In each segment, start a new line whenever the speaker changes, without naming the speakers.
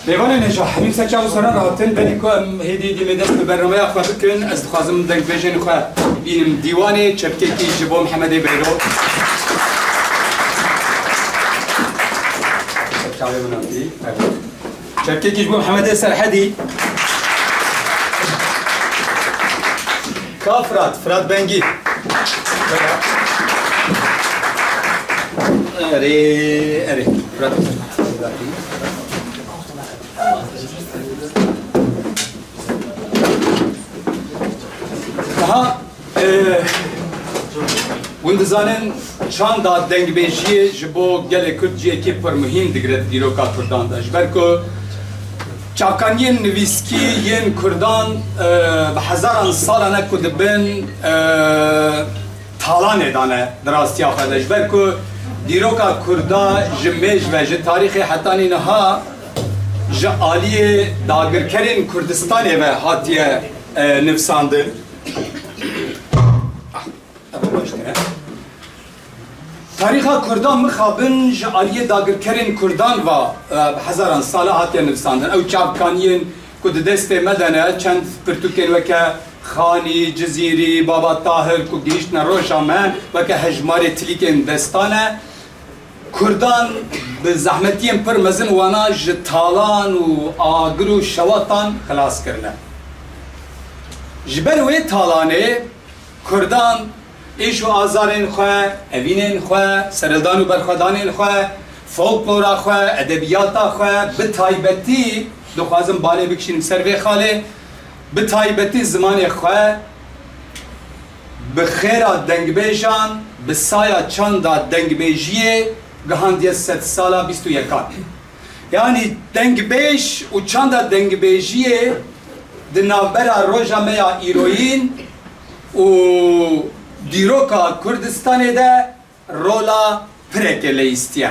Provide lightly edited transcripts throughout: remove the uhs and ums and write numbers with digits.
لیوان نجاح همین سه چهار سال راحتن ولی که هدیه دیمه دست به برنامه آخر کن از خواستم دنگ بجن خوا بینم دیوانه چپکی کی جبو محمد بیرو چپکی کی جبو محمد سرحدی کافرات فراد بنگی اره فراد ها وندزانن چند داد دنگ بیشی جبو گل کردجی کی پر مهم دگرد دیروکا کردان داشت برکو چاکانین نویسکی ین کردان به هزاران سال نکود بن تالان دانه دراستی آخدش برکو دیروکا کردا جمیج و ج تاریخ حتی نها ج عالی داگرکرین کردستانی و هاتیه نفساندن تاریخ کردان مخابن جعالی داگرکرین کردان و هزاران ساله هاتیه نفساندن او چابکانین کد دست مدنه چند پرتوکین وکه خانی جزیری بابا طاهر کو گیشتن روشامن وکه هجمار تلیکین دستانه کردان به زحمتیم پر مزن وانا جتالان و آگر و شواتان خلاص کرنه جبر وی تالانه کردان ایش و آزارین خواه، اوینین خواه، سردان و برخوادانین خواه، فولکلورا خواه، ادبیاتا خواه، به تایبتی دخوازم باله بکشیم سروی خاله به تایبتی زمان خواه به خیرا دنگ بیجان به سایا چاندا دنگ بیجیه گهاندیه 100 سالا 21 یعنی دنگ بیش و چاندا دنگ بیجیه دنابرا روژا میا ایروین و دیروکا کردستانی ده رولا پرک لیستیه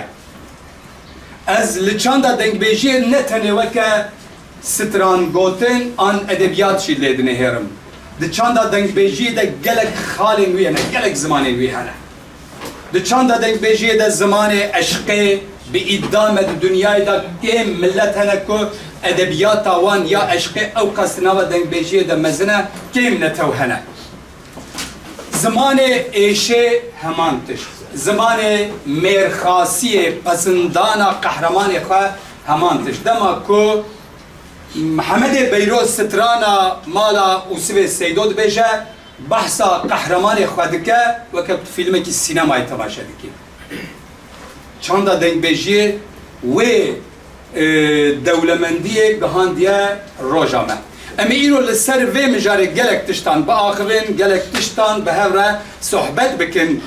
از لچاندا دنگ بیجیه نتنه وکه ستران گوتن آن ادبیات شید لیدنه هرم لچاندا دنگ بیجیه ده گلک خالین ویه نه گلک زمانین ویه نه لچاندا دنگ بیجیه ده زمان عشقه به ادامه دنیای ده که ملت هنکو ادبیات وان یا عشقه او قصناوا دنگ بیجیه ده مزنه که نتو هنه زمان ایشه همانتش زمان میرخاسی پسندانا قهرمان خواه همانتش دما کو محمد بیروز سترانا مالا اوسوی سیدود بیشه بحثا قهرمان خواه دکه وکه فیلمه که سینمای تماشا دکی چاندا دنگ بیجیه و دولمندیه گهاندیه روژامه اما اینو لسر وی مجاره گلک تشتان با آخوین گلک تشتان به هفره صحبت بکن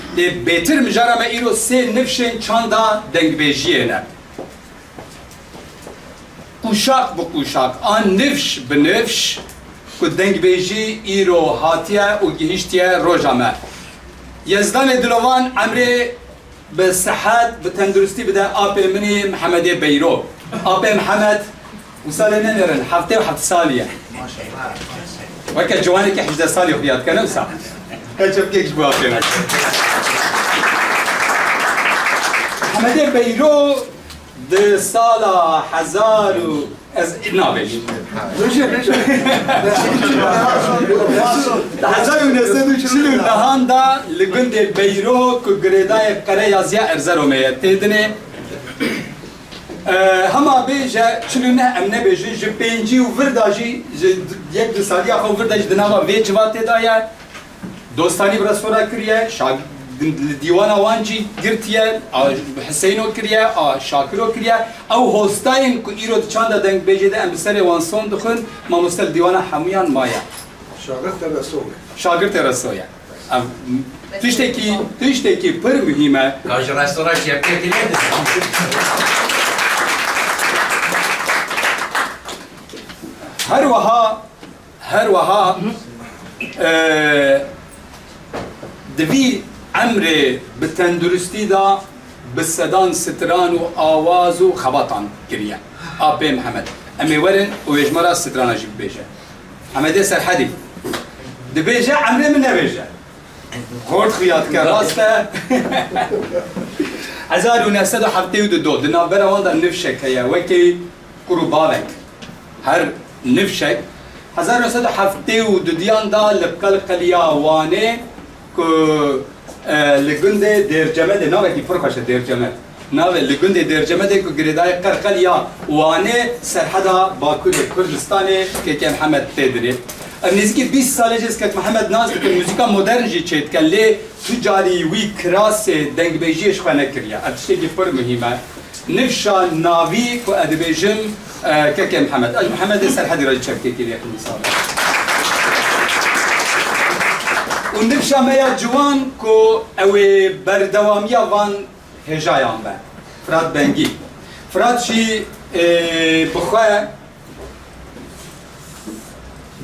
بیتر مجاره اما اینو سه نفشین چاندا دنگ بیجیه نه قوشاق با قوشاق آن نفش به نفش که دنگ بیجی ایرو هاتیه و گهشتیه روژامه یزدان دلوان عمره به صحت به تندرستی بده آب منی محمد بیرو آب محمد وصل نرن هفته و 7 سالیه وکه جوانی که 18 سالی خیاد کنه و ساعت کچب کهش با کنه محمد بیرو ده سالا هزار و از نابش هزار و نسد و چلو دهان دا لگند بیرو که گریدای قره یازیا ارزرو میاد تیدنه هما بیجه چلو نه امنه بیجه جه پینجی و ورداجی یک دو سالی آخو ورداجی دناغا وی جواته داید دوستانی برسورا کریه دیوان وانجی گرتیه حسینو کریه شاکرو کریه او هستاین که ایرو چند دنگ بیجه ده ام بسر وانسون دخون ما مستل دیوان حمیان مایا شاگرد رسویه تشتکی پر مهمه
کاش رستوران شبکه کلیده
هر وها دوی عمر به تندرستی دا به صدان ستران و آواز و خبطان کریه آبی محمد امی ورن و اجمالا ستران جیب بیجه حمده سرحدی دو بیجه عمر من نبیجه خورد خیاد که راسته 1972 دنابرا وانده نفشه که وکی کرو باوک هر نفشک 1972 دا لبقل قلیا وانه که لگنده درجمه ناوه کی فرقشه درجمه ناوه لگنده درجمه که گریدای قلیا وانه سرحدا باکور کردستان که محمد تدری نزدیکی 20 ساله جز که محمد ناز که موسیقی مدرن جی چید کلی تجاری وی کراس دنگ بیجیش خانه کریا اتشتی که پر مهمه نفشا ناوی که ادبیجم که محمد محمد سرحدی را چپکی کلیه مثال و نفشا میا جوان که اوی بردوامی وان هجایان به فراد بنگی فراد شی بخواه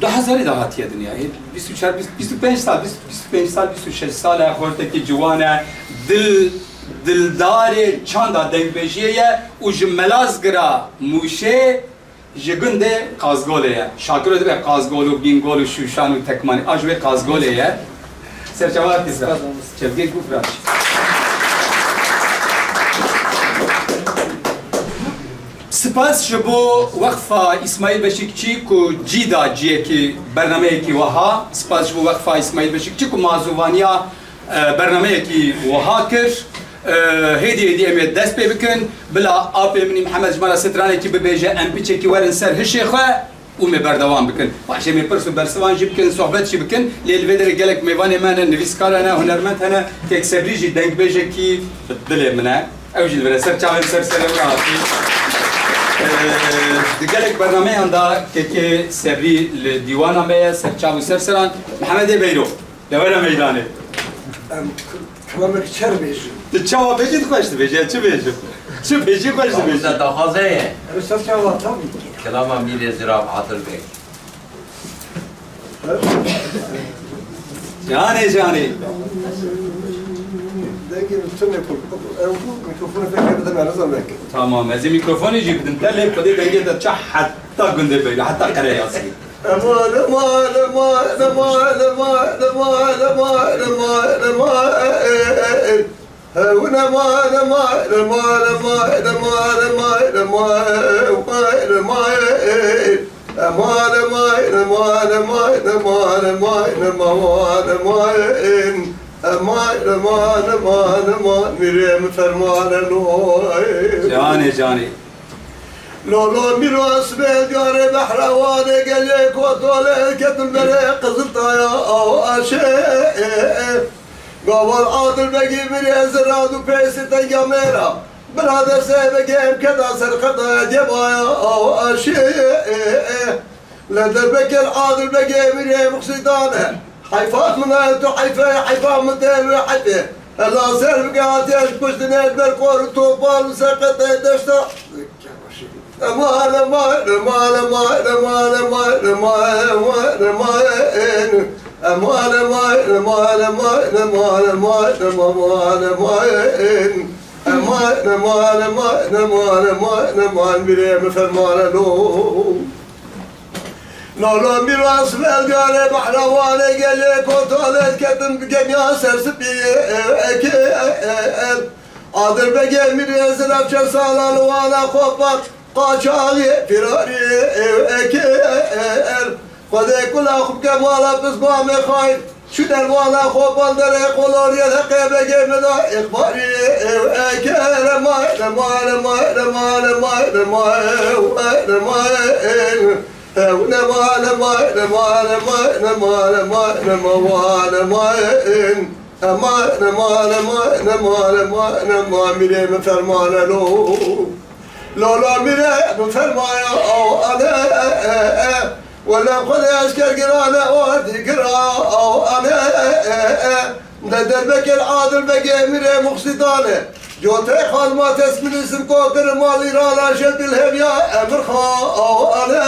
2000 دهاتیه دنیا 24 25 سال 25 سال 26 سال خورده که جوانه دلدار چاندا دنگبیجیه و جملازگرا موشه جگنده قازگوله شاکر ده به قازگول و بینگول و شوشان و تکمانی آجوه قازگوله سرچوات کسرا چفگه گفت سپاس شبو وقفه اسماعیل بشکچی کو جیدا جیه کی برنامه کی وها سپاس شبو وقفه اسماعیل بشکچی کو مازوانیا برنامه کی وها کش هدی امید دست پی بکن بلا آپ منی محمد جمال سترانه کی ببیجه ام پیچه کی ورن سر هشی خو و می بردوام بکن باشه می پرسو برسوان جی بکن صحبت چی بکن لیل ودر گلک میوان من نویسکارانه هنرمند هنه که اکسبریجی دنگ بیجه کی دل منه اوجی البره سر چاول سر راحتی دیگرک برنامه اندا که سری دیوان میه سر چاو سر سران محمد بیرو دوره میدانه
کلامك چر بیشی
چاو بجید خوش بیجه چه بیجه چه بیجی خوش بیجه
Bizde dahazeye.
رسالت چاوا تامی
Kelama mire zirab Atıl Bey.
جانی
دقیقه تونه کن میکروفون فکر بدم نظر نکن
تمام از این میکروفونی جی بدم تله کدی دنگه تا چه حتی گنده بیجه حتی قره یاسی جانی
لولو ميراس بالجار بحرواني قال لك وطول كتل بريق قزلطايا او اشيء قبل عادل بقي مري زراد وبيسي تنقميرا برادر سيبقي كذا سرقطة جبايا او اشيء لدر بقي العادل بقي مري مقصدانه حيفات من انتو حيفا من دير حيفه الله سير بقاتيش كشتنيش بالقور وطوبال وسقطة دشتا لولا ميراس بالجار بحرواني قال لك وطولت كتم بجميع سرسبي عادل بقى ميراس رفشة سالان وانا خوفك قاچاغي فراري اكل خدای کلا خوب که مالا بزبام خاين شو در مالا خوب در قلور يدقى بقى مدا اخباري اكل لولا ميرا بفرمايا او انا ولا خذ اشكر قرانا وادي قرا او انا دربك العادل بقى ميرا مقصدانه جوتي خال ما تسمن اسم كوكر مالي رانا شد الهبيا امر خا او انا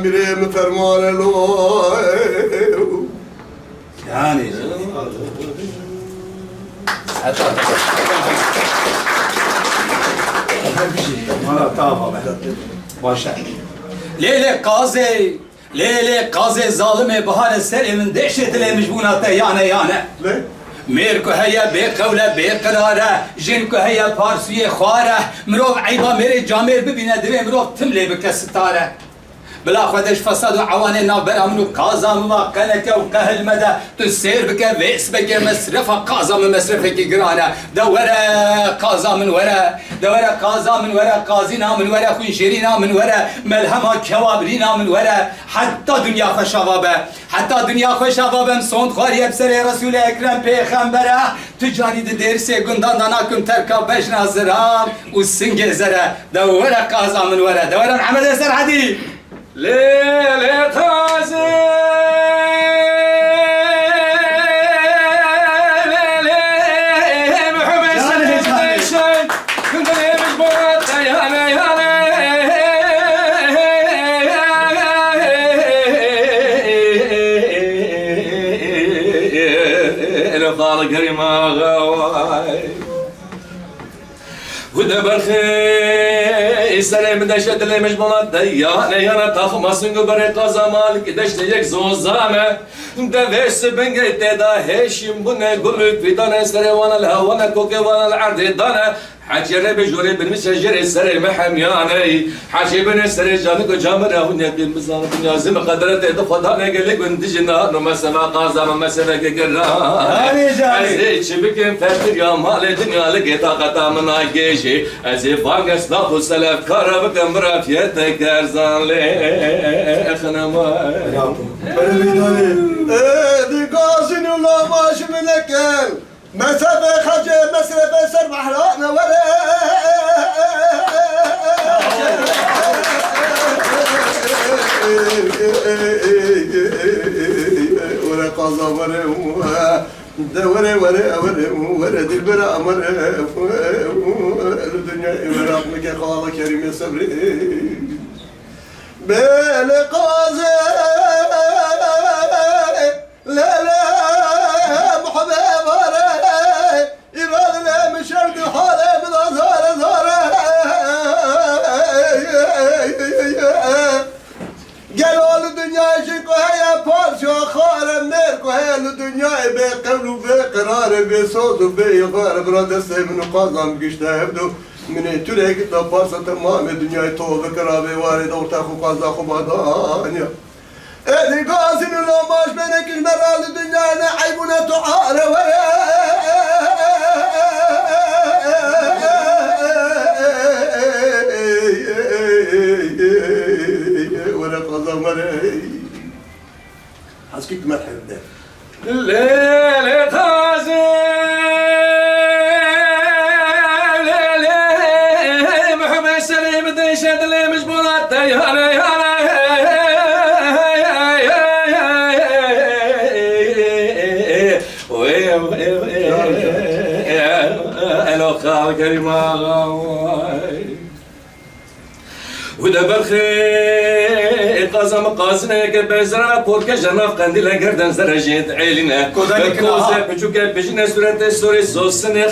میریم فرمان لو
يعني ما لا طابة باشا Lele kaze, lele kaze zalime bahane serimin dehşetilemiş buna te yane.
Ne?
ميركو هيا بقولة بقرارة جنكو هيا بارسية خوارة مروف عيبا ميري جامير ببينا دوي مروف تملي بكستارة بلا خودش فساد وعواني نابرا منو قازم وقنكة وقهل مدى تسير بك ويس بك مصرفة قازم مصرفة قرانة دورة قازم من ورا دورة قازم من ورا قازينا من ورا خنشيرينا من ورا ملهمة كوابرينا من ورا حتى دنيا خشابابة حتى دنيا خشابابة مسون خاري بسر رسول اكرم پیغمبره تجاری ده درسه گندان داناکم ترکا بجنا زرام و سنگ زره دورة قازم من ورا دورة محمد سر حدي ليلة تازي
ودبر خي سلام دشت اللي مش بنات يانا تخمسن قبر قزا مالك دشتيك زوزامه دفش بنجي تدا هشم بنا قلت في دانا سري وانا الهوانا كوكي وانا العرض دانا حجر بجوري بالمسجر السري محمياني حشي بن السري جانك جامر هون يبي مزار الدنيا زي ما قدرت خدا قال لك انت جنا ما سما قازا ما سما كرا ازي شبكن فتر يا مال الدنيا لك طاقه من اجيشي ازي فانس لا سلف كرب كمرا فيتك ارزان لي خنما
دي قاسن ولا باش منك مسافة خجل مسرفة سر بحرقنا ورا ورا قازا ورا ورا دي برا امر الدنيا ورا ابنك خاله كريم يا صبري بالقازا لا محبب وراي يبغى لا مشرد حاله من ازهر قالوا الدنيا شكو هي بارشو خارم نيركو هي الدنيا بقول وبقرار بصوت وبيغار براد السيف نقاظم قشتا يبدو من تريك تبارسة تمام الدنيا طوب كرابي وارد ورتاخو قازا خبادانيا ادي قاسم لو ماش بينك المرة الدنيا نعيبنا تعالى ولا قضى مري حسكيك مرحب ده
ليلة تازي ليلة محمد سليم ديشد اللي مش بنات يانا خال كريمة ودبر خي قازم قازنا كبزرا بورك جناف قنديل قردن زرجيت عيلنا كوزا بچوك بجنا سورة سوري سوسنا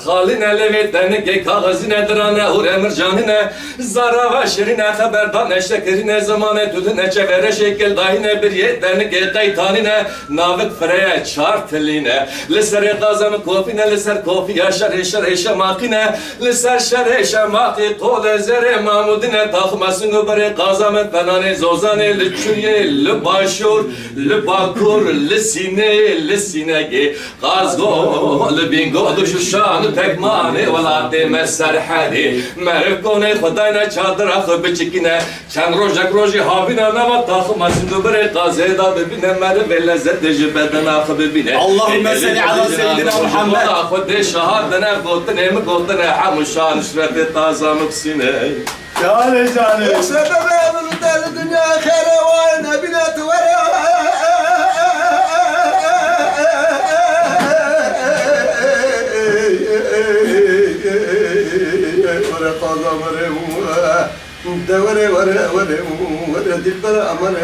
خالنا لميتن كي كاغزنا درانا اور امرجاننا زارا وشرنا خبردان شكرنا زمانه تدنا چفر شكل داينا بريتن كي قيتاننا ناوك فريا چارتلينا لسر قازم كوفينا لسر كوفيا شر شماقنا لسر شر شماقي قول زر مامودنا تخمسن بر قازم فنان زوزانه لچويه لباشور لباكور لسينه قازغو لبينغو دششان تكمانه ولات مسرحدي مركونه خداينا چادر اخ بچكينه چن روجي هاوينا نما تخمسن بر قازدا ببينه مر ولذت جبدن اخ ببينه
اللهم صل على سيدنا محمد
خد شهادنا قوتنا حمشان شرف تازه مكسينه
جاني
سبب من الدنيا خير وانا بنات ورا ورا قضا ورا دي برا امر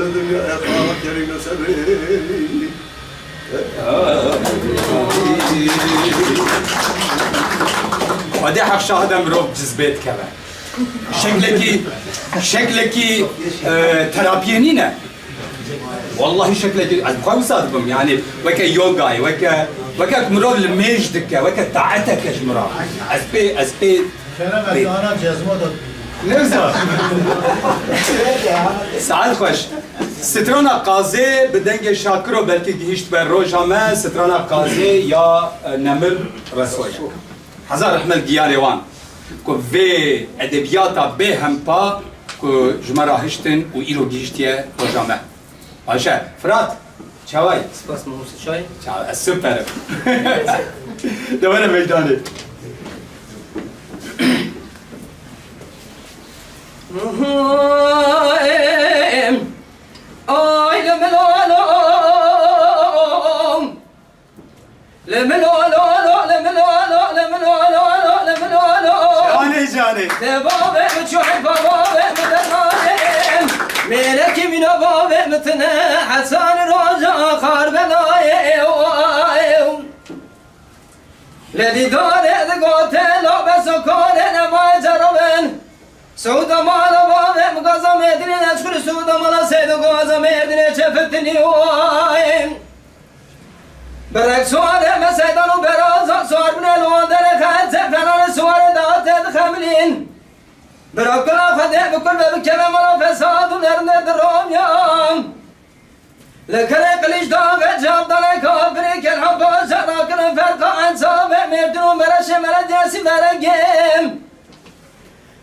الدنيا اخوات كريم سبري
ودي حق شاهد مروف جزبيت كمان شكلكي ترابينينه والله شكلك بخوي صادقهم يعني وكا يوغاي وكا مرور الميج دكا وكا تعتك يا جمرا اسبي
انا جزمه
نفسه سعد خوش سترانا قازي بدنگ شاكرو بلكي جهشت بر روجاما سترانا قازي يا نمر رسوي حزار احمل دياري وان كو في ادبياتا بهم با كو جمرا هشتن و ايرو جهشتيه روجاما عشا فرات چاوي
سپاس موسی چای
چاو سوپر دوباره میدانی
آی
جاني
ملك من باب متنا حسن رجا خار بلاي الذي دار قاتل بس كان ما جربن سود مال باب مغزا مدري اشكر سود مال سيد غزا مدري شفتني واي برك سوار مسيدان براز سوار من الوندر خالد فنان سوار دات خملين بركنا خدي بكل بكلام فساد نرد الروميام لكن قليش داغ جاب دلك افريك الحباس لكن فرق عن سابع مردون برش مرد ياسي مرقيم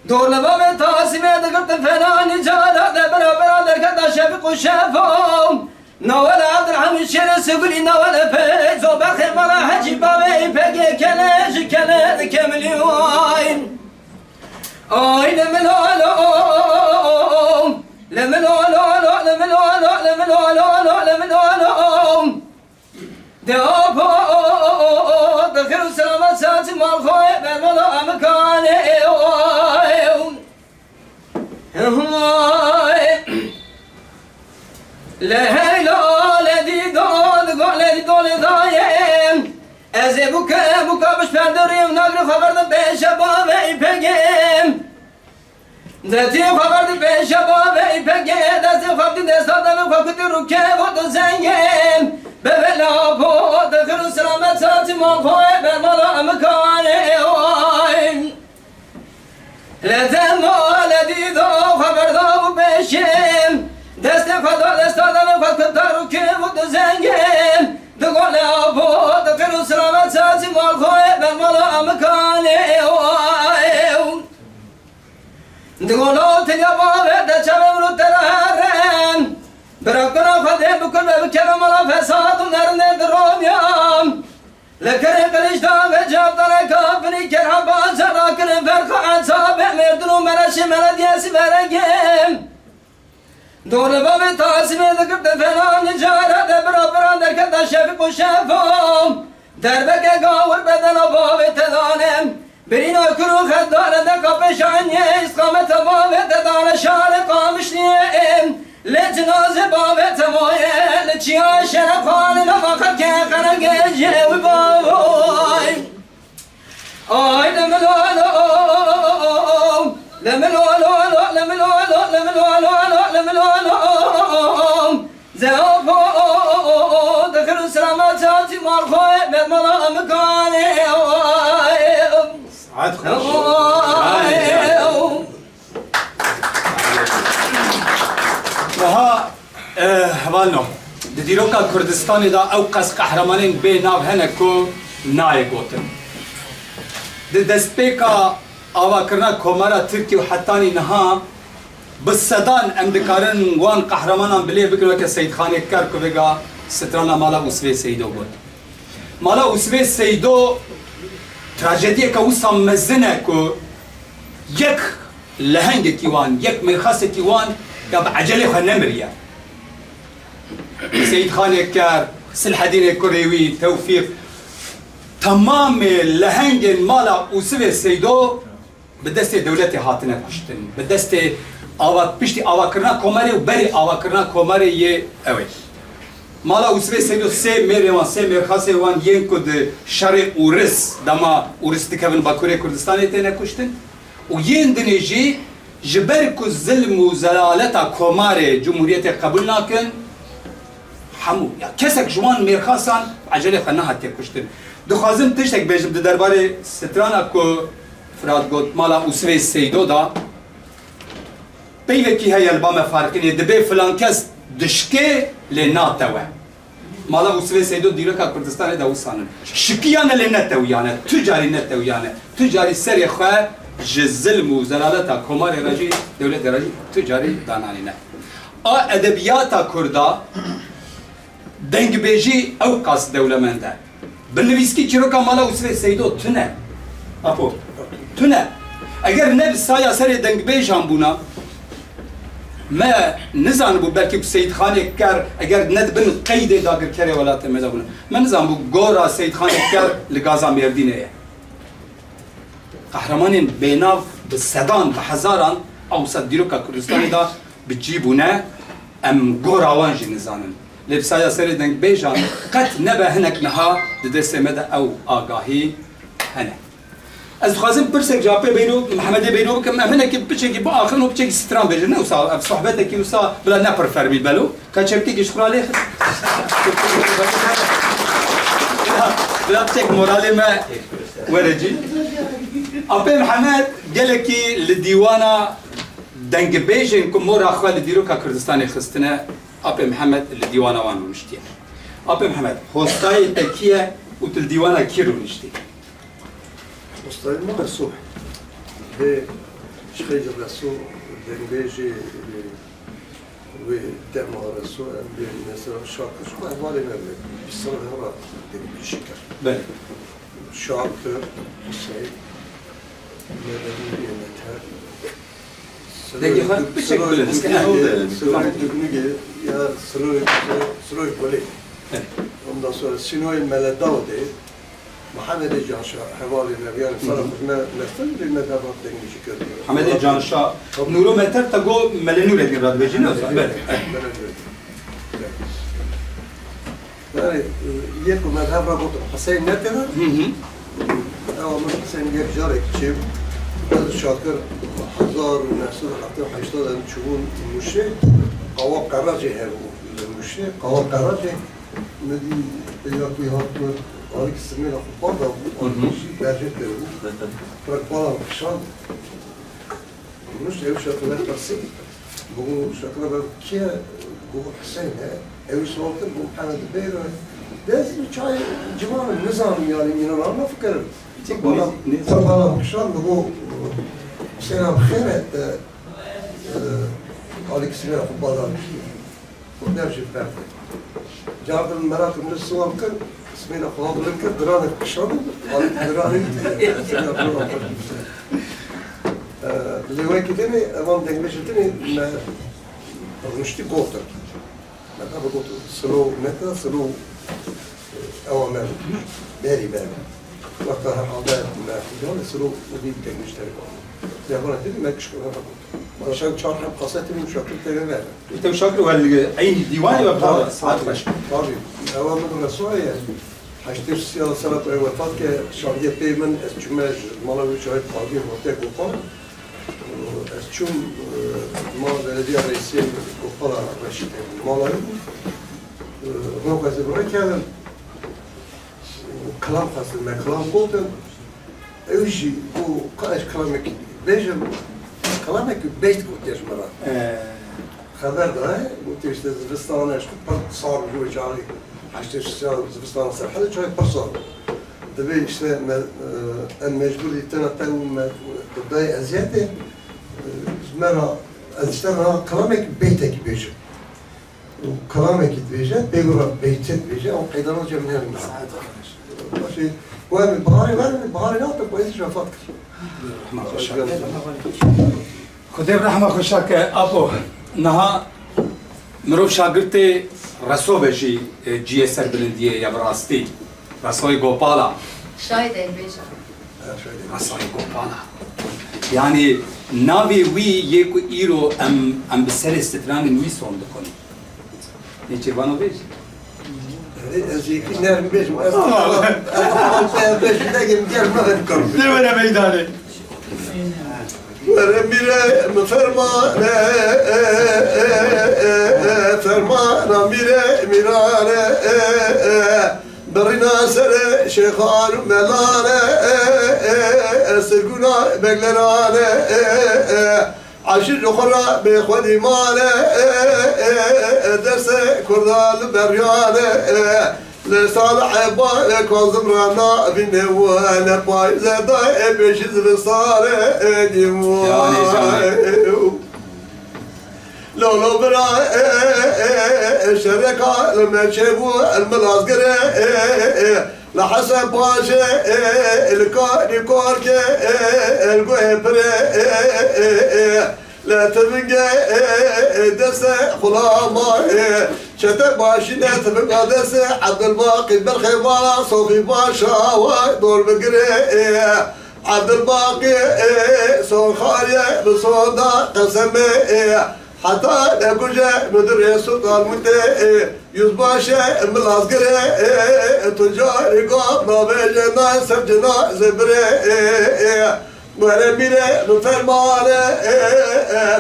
دور لباب تاسمي دقرت فنان جالا دبرا برادر كدا شفق وشافهم نوال عبد الحميد شير سقولي نوال فيزو بخير مرا حجي بابي بقي كلاج كلاج كمليوين آي لملولوم لملولولو لملولو لملولولو لملولوم دابو دخل سلامة ساتي مالخوي بالولا مكاني لهيلا لدي دون لدي دون ضايم ازي بوكا باش فندري ونقري خبر بشباب يبقيم ذاتي خبر بشباب يبقي ذاتي خبر دستادم خبر ركاب ودزنيم ببلا بو دخل سلامة ساتي مالخوي بالملا مكاني لذنو لدي دو خبر دو بشيم دست خدا دستادم خبر ركاب ودزنيم دقول أبو دقل سلامة ساتي مالخوي بالملا مكاني دقول تليا بابا دشام ترهرم بركنا خدي بكل بكلام ملا فساد ونرن دروميام لكن قليش دام جاب دلك افني كرهبا زراكن فرق عن سابع مردنو مرش مرد ياسي مرقيم دور باب تاسمي ذكرت فنان نجارة دبرا براندر كدا شفق وشافهم دربك قاور بدن باب تدانم برين اكرو خدار دقا بشعني اسقامت باب تدان شارق مشنيم لجناز باب تمايا لچيا شرقان لفاقر كيقنا جيجي وبابوي آي لملولوم لملولولو لملولو لملولولو لملولوم زوفو دخل سلامات ساتي مالخوي بالملا مكاني
سعد خوش وها هوالنو ديروكا كردستاني دا او قس قهرمانين بي ناو هنكو ناي قوتن دستبيكا آوا کرنا کومارا ترکی و حتانی نها بسدان امدکارن وان قهرمانان بلیه بکنو که سید خانی کر کو بگا سترانا مالا اسوه سیدو بود مالا اسوه سیدو تراجدیه که وسا مزنه که یک لهنگ کیوان یک مرخص کیوان که بعجله خو نمریه سید خانی کر سلحدین کریوی توفیق تمام لهنگ مالا اسوه سیدو بدست دولت هاتنه کشتن بدست آوا پشتی آوا کرنا کوماری و بری آوا کرنا کوماری یه اوی مالا اسوه سیدو سه میره وان سه مرخص وان ین کد شر اورس دما اورس دکون باکوری کردستان تنه کشتن و یین دنیجی جبر کو ظلم و زلالتا کمار جمهوریت قبول نکن همو یا کسک جوان میرخاسان عجله خنا هاتیه کشتن دخوازم تشتک بیجم ده درباره سترانا کو فراد گوت مالا اوسوی سیدو دا پیوکی هی البام فارقینی دبی فلان کس دشکه لناتوه مالا اوسوی سیدو دیرکا کردستان دا وسانن شکیانه لنتویانه تجاری نتویانه تجاری سری خواه جزلم و زلالتا کمار راجی دولت راجی تجاری دانانینه ادبیاتا کردا دنگ بیجی او قاس دولمنده بالنویسکی چیروکا مالا اوسوی سیدو تونه اپو تونه اگر نه سایا سر دنگ بیجان بونا ما نزان بو بلکه سید خان کر اگر ند بن قید داگر کره ولات مدا بونا ما نزان بو گورا سید خان کر لگازا مردینه قهرمان بیناو به صدان به هزاران او صد دیروکا کردستان دا بجیبونه ام گورا وانجی نزانن لبسایا سر دنگ بیجان قط نبه هنک نها دست مده او آگاهی هنه از خوازم برسك جابي بينو محمد بينو كم هناك بتشي با اخر نو بتشي سترام بيجنا وصا صحبتك وصا بلا نابر فرمي بالو كاتشبتي شكرا عليه بلا بتشك مورالي ما ورجي ابي محمد قال لك الديوانه دنگ بيجن كمورا اخوال ديروكا كردستاني خستنا ابي محمد الديوانه وان مشتي ابي محمد هوستاي تكيه وتلديوانه كيرو مشتي
مستعد ما الصبح بشخيج الرسول دنبيجي ودمع الرسول مثلا شاكر شو أهوالي نبي بسرعة هلا دنبيجي شكر
بله
شاكر سعيد مدني نتهر
دقي خد بشكل بله بس كده
سروي دقنقي يا سروي بولي ondan sonra Sinoy Meledavde محمد جانشا حوالي النبيان صرفنا نفتن بالمذهبات دنجي كردي
محمد جانشا نورو متر تقو ملنو لدي راد بجينا
يعني يكو مذهب رابط حسين نتنا او مش حسين جاب جارك شيب شاكر هزار ونحسن حتى حيشتغل تشوفون المشي قواب قراجي هبو المشي قواب قراجي ندي بيلاقي هاتو عليك السمينة خبارة وشي باجت له فرقبالة وكشان مش ايو شاكلات برسي بو شاكلات بركيا بو حسين ايو سوالتن بو محمد بيرو لازم شاي جمال النظام يعني من الله ما فكر فرقبالة وكشان بو حسين بخيرة عليك السمينة خبارة ونرجع بارك جاب المرات من السوال كن اسمينا خلاص لك درانك كشان عليك درانك اللي وين كدني امام دنجمشتني ما رشتي قوتر ما تبغى قوتر سلو نتا سلو اوامر باري وقتها حاضر ما في سلو ودي دنجمشتري زمان تدري ما كشكل هذا عشان شرح قصتي من شكل تمام
انت مشاكل ولا اي ديواني ولا ساعات فش
طبعا اوامر الرسول يعني هشتري سنة وفات كشارية بيمن استشماج مالوي شاهد قاضي وقتك وقال استشم ما بلدية رئيسية وقال رشيد مالوي نوقع زبرة كان كلام خاص ما كلام قلت ايشي وقاش كلامك بيجم كلامك بيت قلت يا جماعة خبر ده قلت ايش زبستان ايش صار جوي جاري عشت زبستان صار حدا شوي برصار دبي اشتى المجبور يتنقل تبدأ أزياده زمرة اشتغل كلامك بيتك بيجي وكلامك بيجي بيقول بيتك بيجي أو قيدنا جا من هنا ماشي وين البهاري لا تبغى إيش شافك
خدای رحمه خوشاک ابو نها مروف شاگرد رسو بشی جی سر بلندیه یا براستی رسوی گوپالا
شاید بیشتر
رسوی گوپالا یعنی ناوی وی یک ایرو ام بسر استدران وی سوند کنی نیچه بانو بیش
از یکی نرم بیشم از بیش دیگه میگم ما نکردم
نه میدانه
Mire fermane fermana mirane Berina sere şeyhan melane Sırguna beklerane Aşır yukarı bekhvedi mane Derse kurdal beryane Lesan ayba kozum rana binevane Payzeda beşiz risale divane لولو برا شركة المشيبو الملازقرة لحسن باشا الكاري كورك القهبرة لا تبقى دسة خلاما شتى باشنا تبقى دسة عبد الباقي بالخيبة صوفي باشا ودور بقرة عبد الباقي صون خالية بصودا قسمة حتى نقولها مدري سلطان متى يزباشة ملازقرة تجار قاب نابجنا سبجنا زبرة وانا ميرة نفرمانة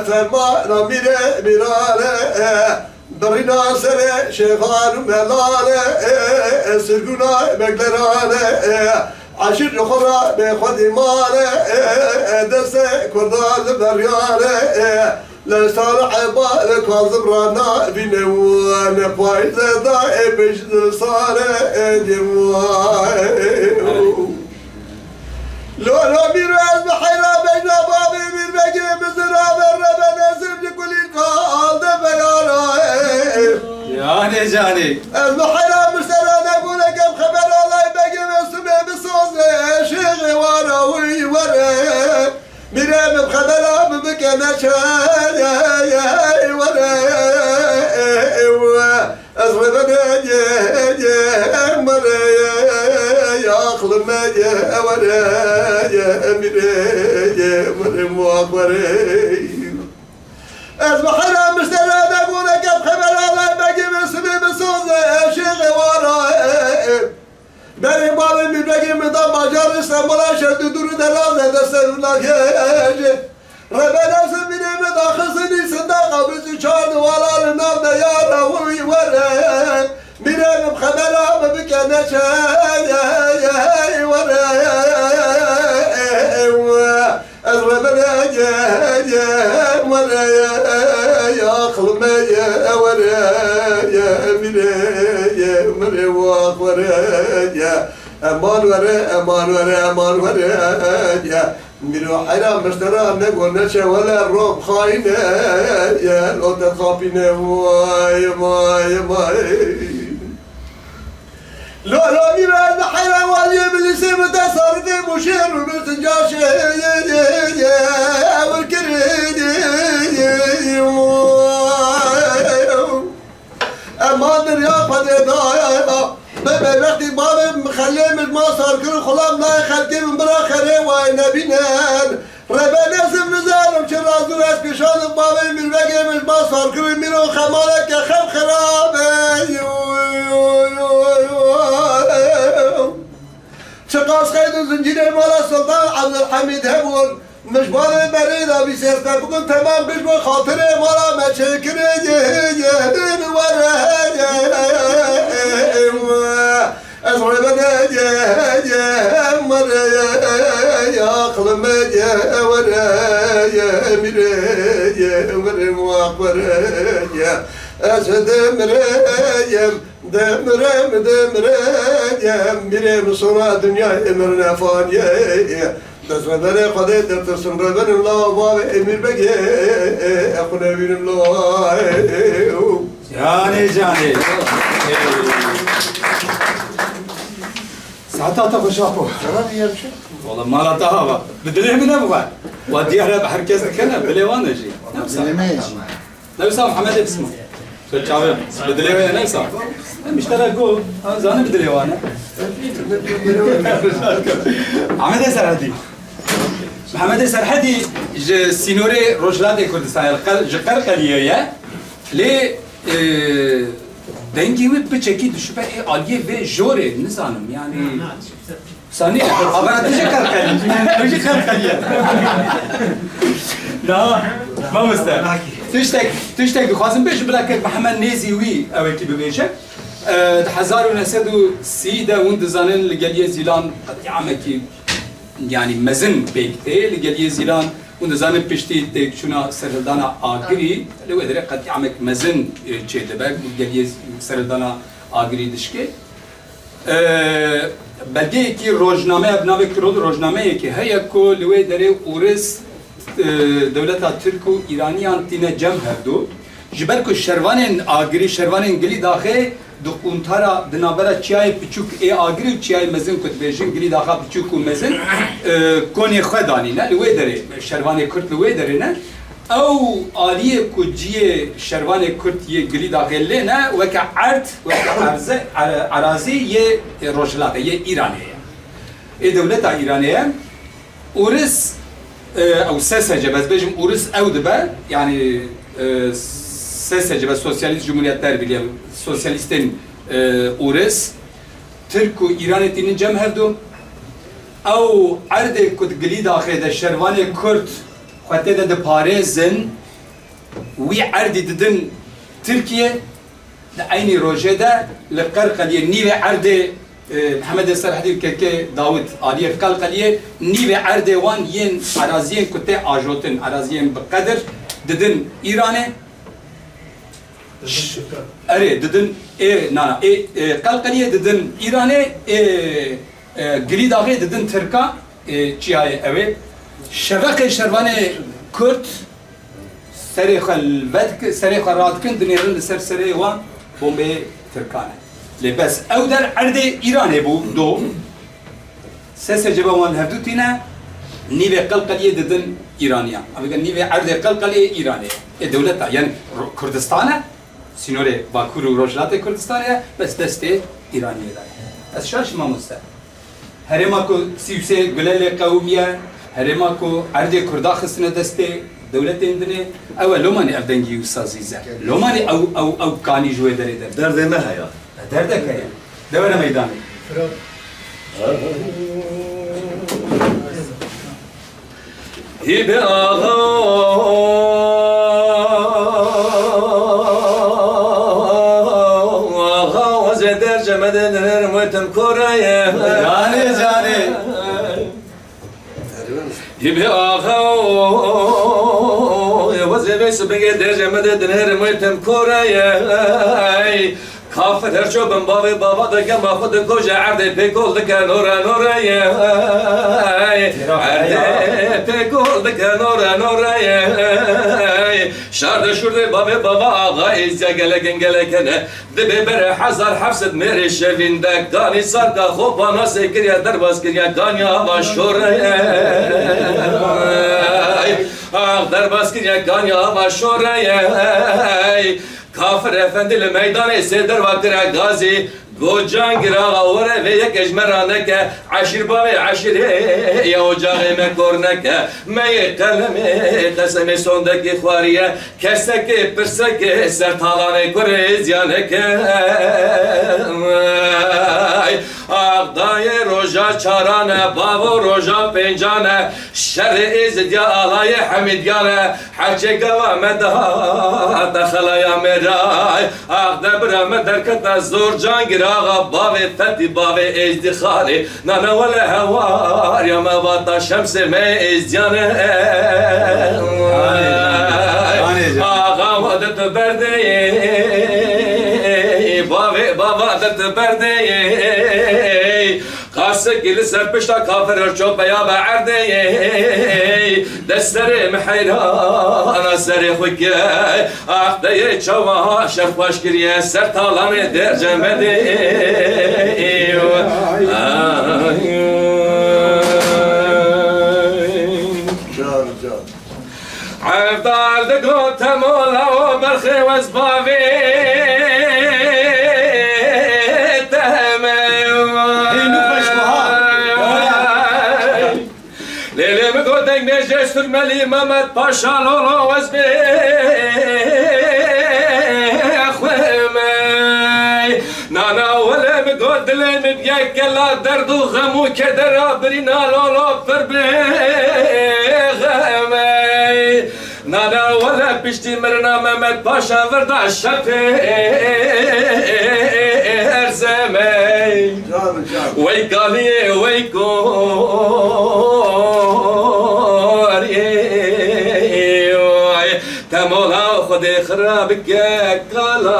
فرمانة ميرة ميرانة برينا سنة شيخان ملانة سرقنا مقدرانة عشر أخرى بخد إيمانة دسة كردال بريانة لسان عباد كاظم رانا بنوان فايزة دائبش لسانة ديوان لو ميراز بحيرا بين بابي من بقي بزرا بربا نزل لكل القال دبيانا
Yani cani.
البحيرا مرسلا نقول كم خبر الله بقي مسمي بصوص شيخي ورا ويورا مرام بخبرا بمكانا شايا يا ورا أصرفنا يا مرا يا أخلم يا ورا يا مرم وأخبري البحر مستلا نقول كم خبر الله بقي مسمي بصوص شيخي ورا بني مالي من بقي من ضم جار استمرا شد دور دلالة دستنا كيجي ربنا سميني من داخسني صداقة بزشان ولا لنام يا روي ورا مرام بخبرا بك نشان يا ورا ربنا يا ورا يا خلم يا ورا يا مرا ورا يا امان ورا امان ورا امان ورا يا ميرو حرام مشترى نقول نشا ولا الروب خاينه يا لو تخافينه واي ماي لو ميرو حرام واليوم اللي سمت صار في مشير ومسنجاش يا والكريد امان الرياض هذا بابا وقتی بابا مخليه من ما صار كل خلام لا يخلقي من برا خري وين بينان ربنا نسم نزارم شراز راس بشان بابا من بقي من ما صار كل منو خمالك يا خم خراب شقاص خيد زنجير المالا سلطان عبد الحميد هبول مش بالي بريد ابي سيرتا بكون تمام بجبو خاطري مالا ما شكري ورا أصرفنا يا مرا يا خلم يا ورا يا مرا يا مرا وقرا يا أسد مرا دمرا يا مرا بصورة دنيا امرنا فان يا تصرفنا قضيت تصرفنا الله بابا امير بقي اخونا بين الله
Yani. ساعتها خوشاكو.
شراب يرشد
والله ما لا تهابا. بدليه من ابغى. ودي على بحر كاس كنا بليوان شيء. نفسه محمد اسمه. شو الشعب بدليه نفسه. مشترك جو. زاني بدليوان. محمد سرحدي. محمد سرحدي سينوري روجلاد كردستان جقر قليه لي دنگی و بچکی دشبه عالیه و جوره نزانم yani ثانية أنا تجي كركلي تجي كركلي لا ما مستاهل تشتك بخوازم بيش بلاك محمد نيزي وي أو كي ببيشه 1930 وند زانن لقليه زيلان قد عمكي يعني مزن بيكتي لقليه زيلان وند زانن بيشتي تك شنا سردانا آگري لو ادري قد عمك مزن چه دبك لقليه سردانا آگري دشكي بلگه کی روزنامه ابناوی کرد روزنامه کی هیا کو لوی دره اورس دولت ترک و ایرانیان تینه جمع هردو جبر کو شروان آگری شروان انگلی داخل دکونتارا دنابرا چیای پچوک ای آگری چیای مزن کت بیشین گلی داخل پچوک و مزن کنی خدانی نه لوی دره شروان کرد لوی دره نه او آلیه کجیه شروان کرد یه گلی داخل نه وک عرض وک عراضی یه روشلاته یه ایرانیه ای دولت ایرانیه اورس او سسجه بس بيجم اورس او دبا يعني سسجه بس سوسياليست جمهوريت دربيليا سوسياليستين اورس تركو ايران تين جم هردو او عرض كنت قليدا خيدا شروان كرد خاطر د باريزن وي عرض ددن تركيا لعيني روجدا لقرقليه نيله عرض محمد صالح الدين كيكي داود علي قلقليه نيفي اردوان ين اراضيين كنت اجوتن اراضيين بقدر ددن ايراني اري ددن اي نانا اي قلقليه ددن ايراني قليد اغي ددن تركا چياي اوي شبكه شرواني كرد سريخ البدك سريخ الرادكن دنيرن سر سري وان بومبي تركانه لبس او در عرض ایران بو دو سه جوابان هردو تینا نیو قلقلیه ددن ایرانیا اما نیو عرض قلقلیه ایرانیه دولتا یعنی کردستانه سینور باکور و روجلات کردستانه بس دست ایرانیه داره از شاش ما مستر هرما کو سیوسه گلل قومیه هرما کو عرض کردا خسنه دست دولت اندنه او لومانی افدنگی و سازیزه لومانی او کانی جوه داره
درد ما هيا
دردك هي دورة ميداني
هيبي آغا وزدر جمدن نرمتم كوريا
جاني
هيبي آغا وزدر جمدن نرمتم كوريا کافر هرچو بن باوی بابا دکم با خود کجا عرده پیکول دکن نورا عرده پیکول دکن نورا شارد شورده بابا آقا ایزیا گلکنه دبی بره حزار حفظت میری شوین دک دانی سارکا خوبانا سکریا درباز کریا کانیا هوا شوره درباز کریا کانیا هوا شوره کافر افندی میدان سیدر وقتر گازی گوجان گرا وره و یک اجمرانه که عشیر باوی عشیر یا اجاق مکورنه که می قلمه قسم سوندکی خواریه کسک پرسک سرطالانه کره زیانه که آقدای روژا چارانه بابو روژا پنجانه شر ازدیا آلای حمیدیانه حچه گوا مدها خلایا مرای آقده برام درکت زور جان گراغا باوی فتی باوی ازدی خالی نانا ولی هوار یا مواتا شمس می ازدیانه آقا ودت برده باوی بابا دت برده قاسه گل سر پشتا کافر چو بیا بعرده دستر محیران سر خوکه اخده چوها شفاش کریه سر تالان در جمده
جان
عبدال دقو تمولا و برخي وزبابي ليلي مقودك نجي سرمالي مامد باشا لولو وزبي اخوامي نانا ولا مقود دلم بیک کلا درد و غم و کدر برینا لالا پر بغمی نانا ولا پشتی مرنا محمد پاشا وردا شپه ارزمی
Canım canım.
وی گالی وی گوری تمولا خود خراب که کلامی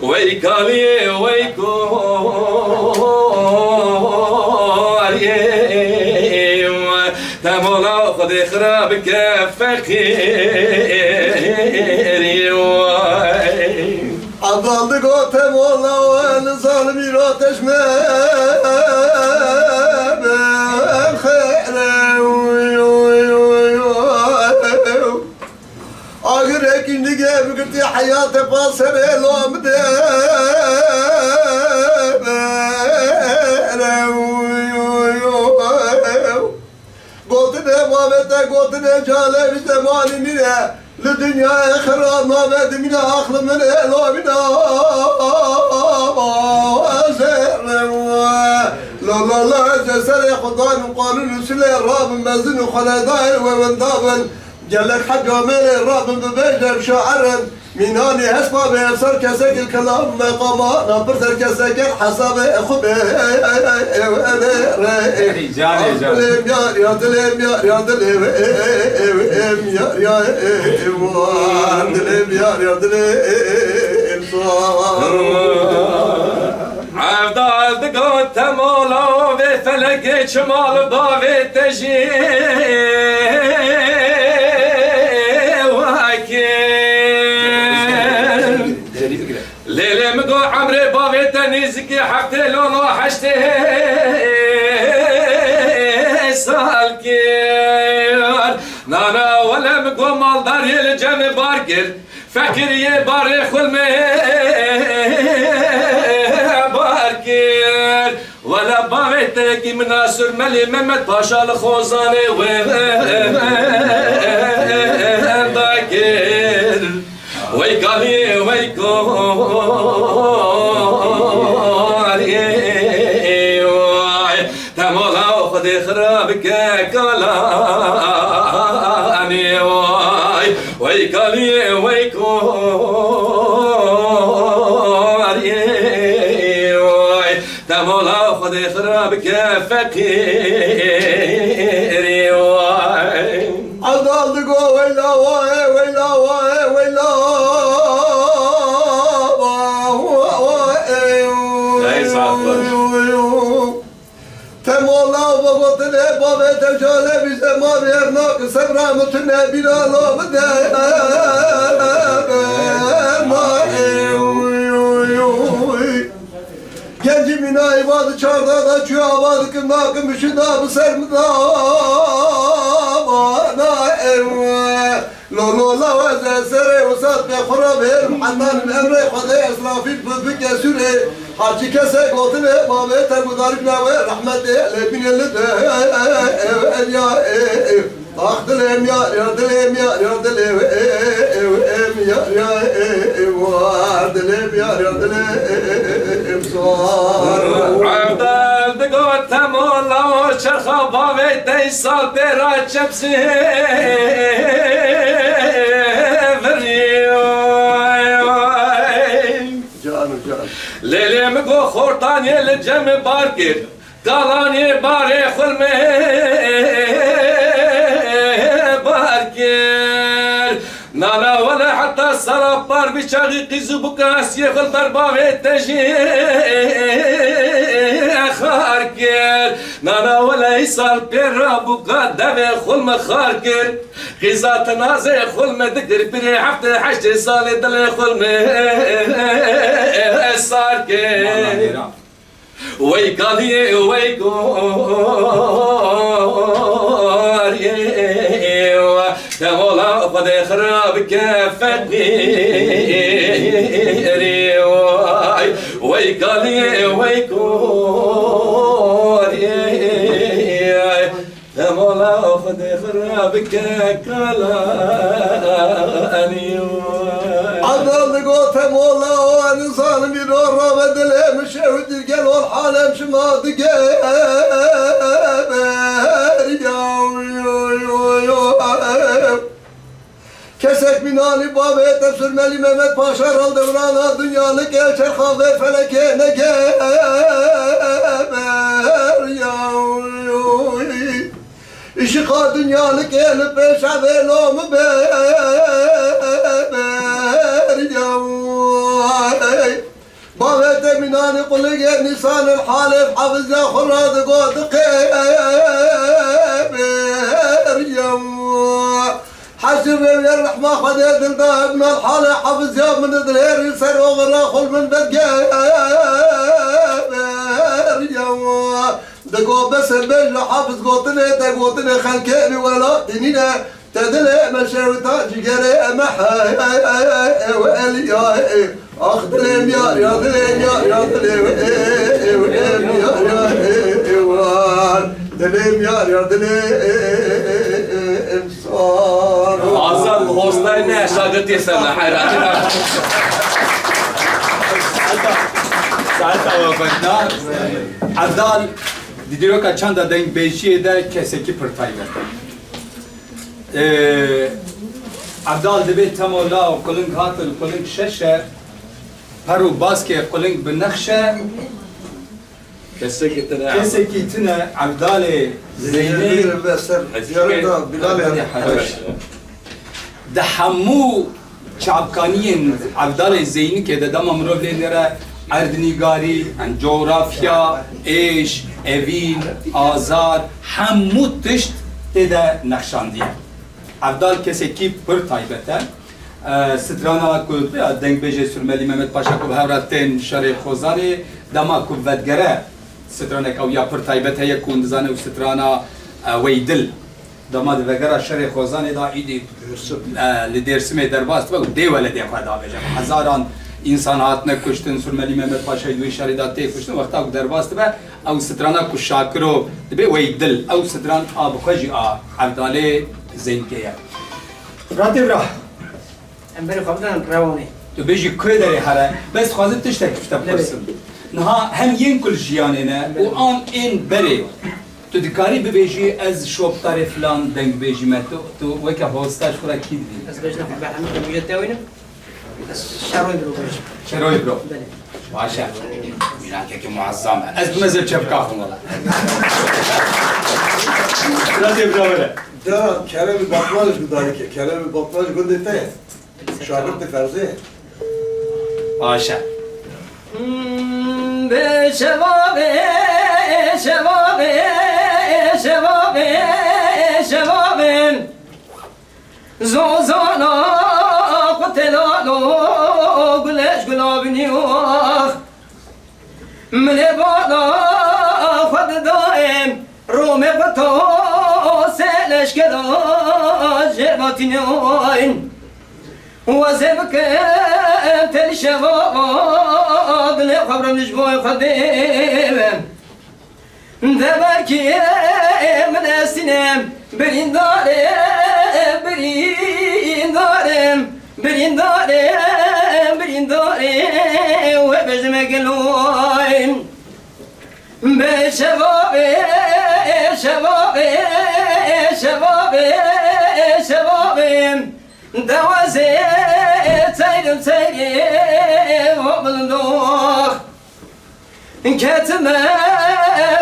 وی گالی وی گوری تمولا خود خراب که فقیری
Azaldık o temolla o en zalim ateş Ağır ekindi gebirti hayatı pasır elamde Gotine mavete gotine cale zamanine Dünya khara mabed min akhl min elamina لا لا لا جسر خضان قانون سلي الراب مزن وخلداير ومن دابن جلك حق من الراب ببجر شاعر ميناني هسما بيفسر كسك الكلام مقاما نبر سر كسك حساب اخب
جاني
يا دلم يا دلم يا دلم
عبدال دقات تمالا و فلک چمال باوی تجی لیلی مگو عمر باوی تنیزکی حفت لونا حشت سال کر نانا ولا مگو مالدار یل جمع بار کر فکر یه بار خلمه ولا باويتك من ناصر ملي محمد باشا الخوزاني باكر ويقالي ويكوري تمولا وخذ خرابك كلامي ويقالي ويكوري تمولا خذ خرابك فقيري
Azaldık o veyla vay veyla vay veyla
Ey sağlıklar.
Temolla babatine babete şöyle bize maviyer nakı sevramutine bilalo bide Genci mina ibadı çarda da çu abadı kımda kımışı da bu sermida bana lo lo la ve sere usat be khura bir muhannan emre khode esrafil bubik esure hacı kese gotine babete mudarib la ve rahmet le bin el ya Akdilem ya dilem ya dilem ya dilem ya dilem sar
عبدال دقات تمولا وشرخا باويتي سال بيرا چپسي
Canım canım
ليلي مگو خورتان يل جمع باركر قالاني باري خلمي باركر نانا ولا حتى السراب بار بشاغي قيزو بكاس يخل برباوي تجي خاركر نانا ولا يسال بيرا بكا دمي خلم خاركر قيزات نازي خلم دقر بري حفت حشت سالي دلي خلم ساركر ويقالي ويقاري تمولا قد خرابك فقيري ويقالي ويقاري تمولا خدي خرابك كلا أنيو
عدل قوتم والله وانا صار من الرابد اللي مشهود القل والحالم شماد Kesek binali babet sürmeli Mehmet Paşa aldı vrana dünyalık elçer haber feleke ne geber ya İşika dünyalık elip peşaver lomu ber ya babet minani kulu gel nisanın halif hafız ya khuradı godu keber ya حسب الرحمة خدت الدهب من الحالة حفظ يا من الدهر يسر وغرا خل من بدقابر يا دقو بس البجل حافظ قوتنا تقوتنا خلكيني ولا تنينا تدلي مشاوي تاجي قري محا وقالي يا اخدلهم يا دلهم يا دلهم يا دلهم صار
عزل hostayne şagird yesene hayratına.
ساعتها وفدنا عبدال دیدیرو که چند دنگ بیشیه ده کسی که پرتایبه عبدال دبی تمولا و کلنگ هاتل کلنگ ششه پرو باز که کلنگ بنخشه
Kesek etine.
کسی که تنه عبدال زینی ده همو چابکانین عبدال زینی که ده دم امرو لیدره اردنیگاری، جغرافیا، ایش، اوین، آزار همو تشت تده نقشاندیه عبدال کسی کی پر تایبته سترانا کود دنگ بیجه سرملی محمد پاشا کو بهورتین شریف خوزانی دما کوودگره سترانا کو یا پر تایبته یکون دزانه و سترانا ویدل دما دوگره شریف خوزانی دا ایدی لدرسمه درباست و دیوله دی خدا بجه هزاران انسان هاتنه کشتن سرملی محمد پاشای دوی شریدات تی کشتن وقتا کو درباست به او سترانا کو شاکرو دبی ویدل او ستران آب خوشی عبداله زین کیه راتی برا
امبری خبرن روانی
تو بیجی که داری هره بس خوازه تشتک کشتا پرسن نها هم ین کل جیانه نه و آن این بره تو دکاری ببیجی از شوبتار فلان دنگ بیجی من تو وکه هاستاش خورا کی دیدی
از بجنا خب همین میگه تاوینم از شروع برو بش
چرایی برو
بله
باشه میران که معظمه از بمزل چپکا خونالا راتی برا بره
ده کلمه batmaz gıdayı ki kələm batmaz gıdayı şagird ferzi
باشه
به شبابه شبابه شبابه شبابه زوزانا قتلانو گلش گلابنیوخ من بالا خود دائم روم قطو سلش کدا جرباتینوین وزبك تل شباب لخبر نجبوي خديم ذبكي من السنام برين دارم برين دارم برين دارم برين دارم وبجم قلوين بشبابي شبابي شبابي شبابي دوازي تايرم تايرم وبلندوخ كاتما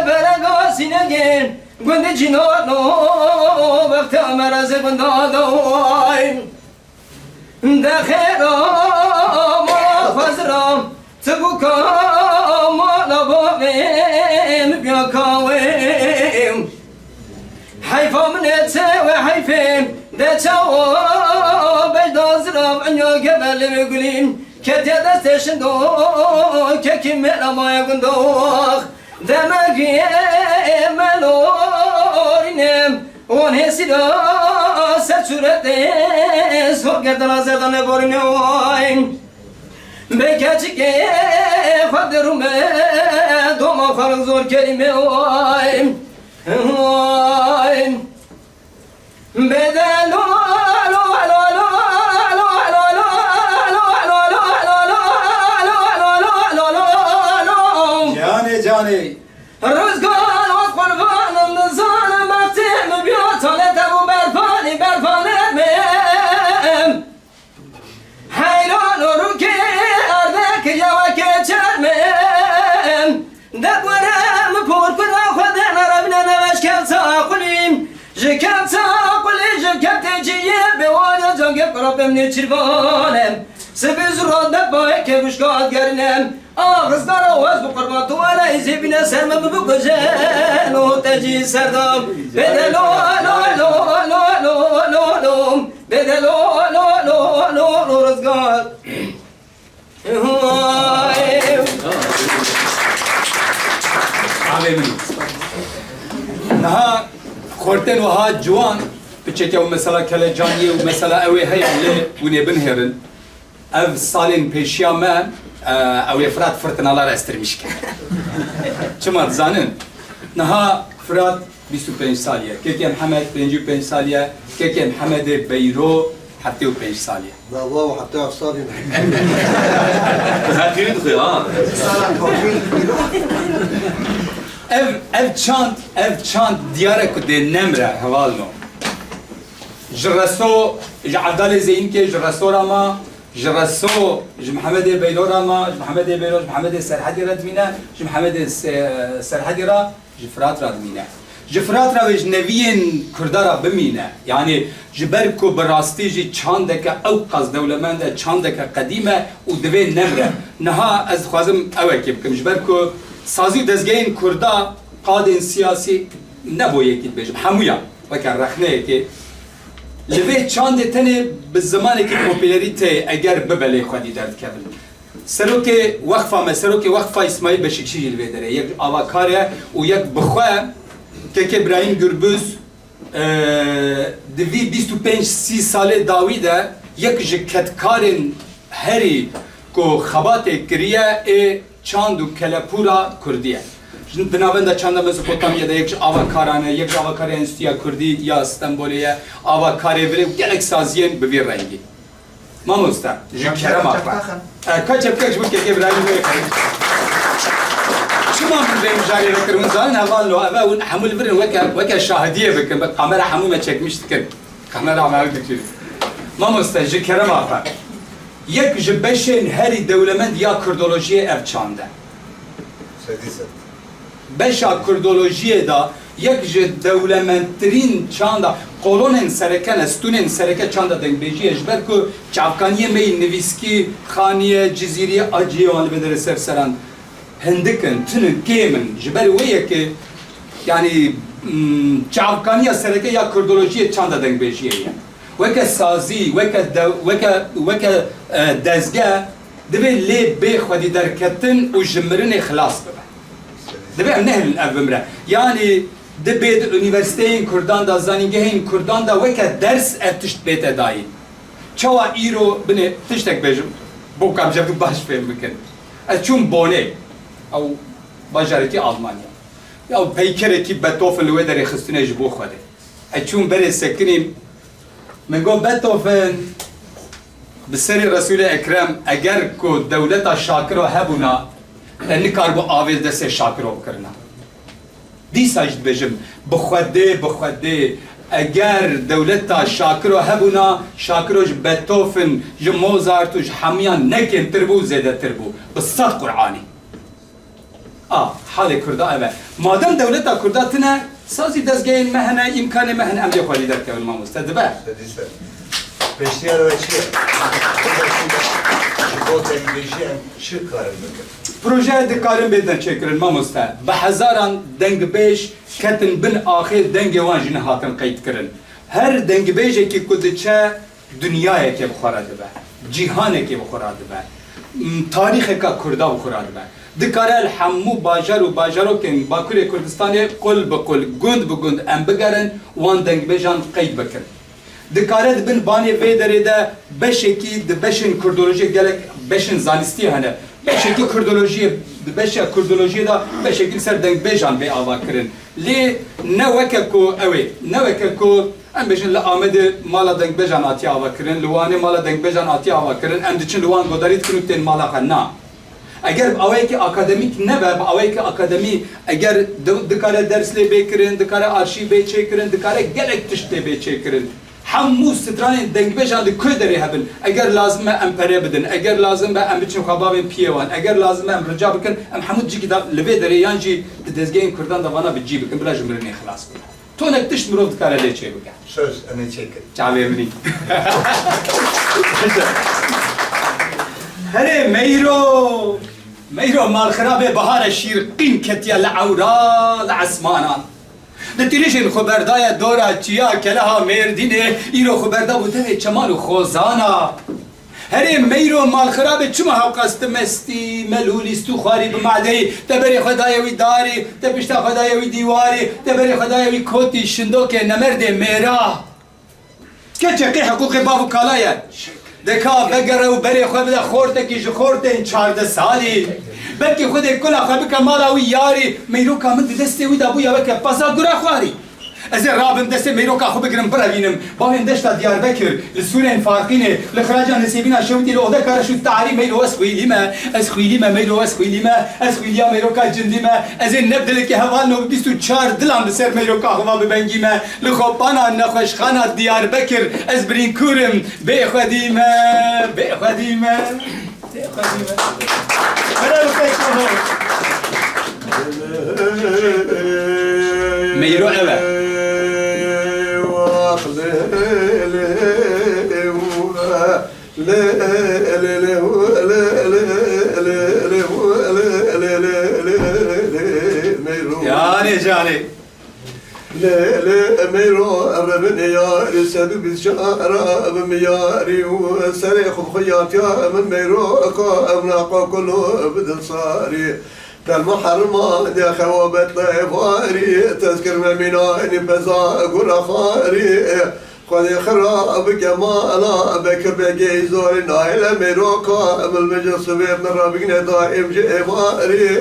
برقوسي نجين قند جنونو وقت مرز بندادوين دخيرا ما خزرام تبوكا ما لبوغيم بيوكاويم حيفا من يتساوي حيفين ده تشاو بجدازرام عنيو قبل مقولين كتيا دستشندو ككيم ما يقندوخ ده مقي ملورينم ونهسي دا سرچورتين سوق درازدان بورنوين بكاتشك خدرم دوما فرن زور كلمة وين بدلو لو لو لو لو لو لو لو لو لو لو لو
Cane cane.
رزقان وقربان النزان متيم بيوت لتبو برفاني برفاني ميم حيران روكي أردك يا وكيتشر ميم دبورم بور كنا خدنا ربنا نمش كبتا قليم جكبتا قلي جكبت جيب بوانا جنگب ربم نيتشربانم سبز راد بايك بشكات قرنم رزقان واز بقربان وانا يزيبنا سلم ببقجان وتجي سردام بدلو لو لو لو لو لو لو بدلو لو لو لو لو رزقان
Abi min. Naha korten ve ha juan biçeke o mesela kele caniye o mesela evi hayale bu ne binherin. Ev salin peşiya me ev Fırat fırtınalar estirmiş ki. Çima zanın. Naha Fırat 25 saliye. Keke Muhammed 55 saliye. Keke Muhammed Beyro 75 saliye.
Dava ve hatta asabim.
Hakiri dıkı ha.
ev çant diyare ku de nemre hevalno. Jraso jadale zeyn ke jraso rama jraso Muhammed Beylor rama Muhammed Beylor Muhammed Serhadi radmina Muhammed Serhadira Jifrat radmina. Jifrat ra ve neviyen Kurdara bimine. Yani jiberku berasti ji çandeke ev qaz devlemende çandeke kadime u deve nemre. Naha ez xwazim eveke bikim jiberku سازی دزگین کردا قادن سیاسی نبوده که بچم همویا وکر رخنه که لبه چند تنه به زمانی که پوپولاریته اگر ببله خودی درد کبل سروک وقفه اسماعیل بشکشی جلوه داره یک آواکاره و یک بخواه که ابراهیم گربوز دوی 25-30 ساله داویده یک جکتکارن هری که خبات کریه چاند و کلپورا کردیه. بنابراین چند مزوپوتامیa'da یک avakarane, یک avakare enstitüya Kurdi ya İstanbul'ya avakare veri gelek saziyen bir rengi. Mamusta, jükerem akbar. Kaç yapacak bu keke bir rengi böyle. شو ما من بين جاري ذكر من زمان هذا هذا ونحمل برن وكا شاهدية بكن كاميرا حمومة تشيك مش تكن كاميرا عم أقول كذي ما مستجي كرم آخر يك جبشين هري دولمند يا كردولوجية أفشانده
Sedise.
بشا كردولوجية دا يك ج دولمندترين شاندا قولون سركن استونن سركه شاندا دنگ بيجي اجبر كو چافكانيه مي نويسكي خانيه جزيريه اجيوان بدر سرسران هندكن تنن كيمن جبر ويك يعني چافكانيه سركه يا كردولوجية شاندا دنگ بيجي يعني وكا سازي وكا دزگه دبي لي بي خودي دركتن وجمرن خلاص ببا دبي نهل الأبمرة يعني دبي üniversiteyin Kurdan da zaningehên Kurdan da weke ders ev tişt bête dayîn. Çawa îro binê tiştek bêjim bo kam jevdû baş fêm bikin. Ez çûm Bonê ew bajarekî Almanya. Ya peykerekî Beethoven li wê derê xistine ji bo Xwedê. Ez çûm berê sekinîm min got Beethoven bi serê Resûlê Ekrem eger ku dewleta Şakiro hebûna nikar bu avêl destê Şakiro bikirina. Dîsa jî dibêjim bi Xwedê eger dewleta Şakiro hebûna Şakiro ji Beethoven ji Mozart û ji hemiyan nekên tir bû zêdetir bû bi sed Qur'anî. Halê Kurda ev e. Madem dewleta Kurda tune sazî dezgehên me hene îmkanê me hene em dê xwedî derkevin mamoste dibe.
Sedise. Beştiyar ve çiğ. Jibot'en beşiyen çiğ karın bakın.
Proje dikarin bêdin çêkirin mamoste. Bi hezaran dengbêj ketin bin axir dengê wan jî nehatin qeydkirin. Her dengbêjekî ku diçe dunyayekê bi xwe re dibe. Cîhanekê bi xwe re dibe. Tarîxeka Kurda bi xwe re dibe. Dikare hemû bajar û bajarokên Bakurê Kurdistanê kul bi kul, gund bi gund em bigerin wan dengbêjan qeyd bikin. Dikare dibin banê vê derê de beşekî di beşên Kurdolojiyê gelek beşên zanistî hene. Beşekî Kurdolojiyê di beşa Kurdolojiyê da beşekî ser dengbêjan vê ava kirin. Lê ne weke ku ew ê, ne weke ku ام بجن لآمد مالا دنگ بجان آتی آوا کرن لوانه مالا دنگ بجان آتی آوا کرن ام دچن لوان گوداریت کنو تن مالا خنا اگر اوای که اکادمیک نبه با اوای که اکادمی اگر دکاره درس لی بکرن دکاره آرشیو بی چکرن دکاره گلک تشت بی چکرن همو ستران دنگ بجان دی کوی داری هبن اگر لازم ام پره بدن اگر لازم ام بچم خبابن پیوان اگر لازم ام رجا بکن ام حمود جی دا لبه داری یانجی دزگین کردان دوانا بجی بکن بلا جمرنی خلاص کن تو نکتش مرو دکاره لی چه بکن
Söz öne çekin.
چاوی منی هره میرو مال خرابه بهار شیر قین کتیا لعورا لعسمانا نتیریشن خبردای دورا چیا کلها مردینه ایرو خبردا بوده چمال و خوزانا هره میرو مال خرابه چما هاوقاست مستی ملولیستو خواری بمعدهی تبری خدایوی داری تبشتا خدایوی دیواری تبری خدایوی کوتی شندوک نمرد میرا که چقی حقوق بابو کالایه دکا بگره و بری خواه بده خورته که جو خورته این 14 سالی بلکه خود کلا خواه بکه مالا وی یاری میرو که من دسته وی دابو یا بکه پاسا گره خواری از رابم دسته میرو که خواه بگرم بروینم با این دشتا دیار بکر لسورین فارقینه لخراجان نسیبینا شویتی لعوده کارشو تعری میرو از خویلیمه میرو از خویلیا میرو که جندیمه از این نبدل که هوانو 24 دلان بسر میرو که خواه ببنگیمه لخوبانا نخوشخانا دیار بکر از برین کورم بی خودیمه میرو اوه جاني
لا ميرو ربن ياري سبب الشارع بمياري وسريخ بخيات يا من ميرو أملاق كله بدل صاري المحرمات يا خوابت ليفاري تذكر ممناني بزا قول أخاري قد خراب كمالا بكر بقي زور نايل ميروكا من المجلس بيبنا رابقنا دائم جيباري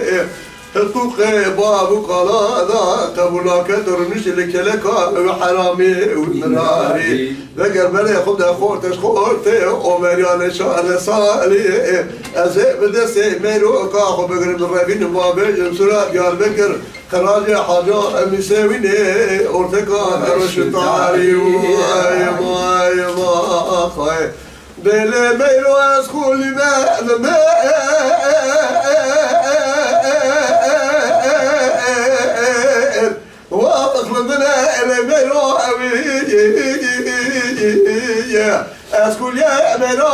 حقوق باب قلادا قبولك درنش لكلكا وحرامي والمراري بقر بلي خد خورتش خورتي ومريان شعر صالي ازيب دسي ميروكا خو بقر من رابين بابي جمسورا قال بكر خراجي حاجة مساويني ارتكا رشطاري ويما خاي بلي ميرو اسخولي ما واطلبنا الميرو اسكول يا ميرو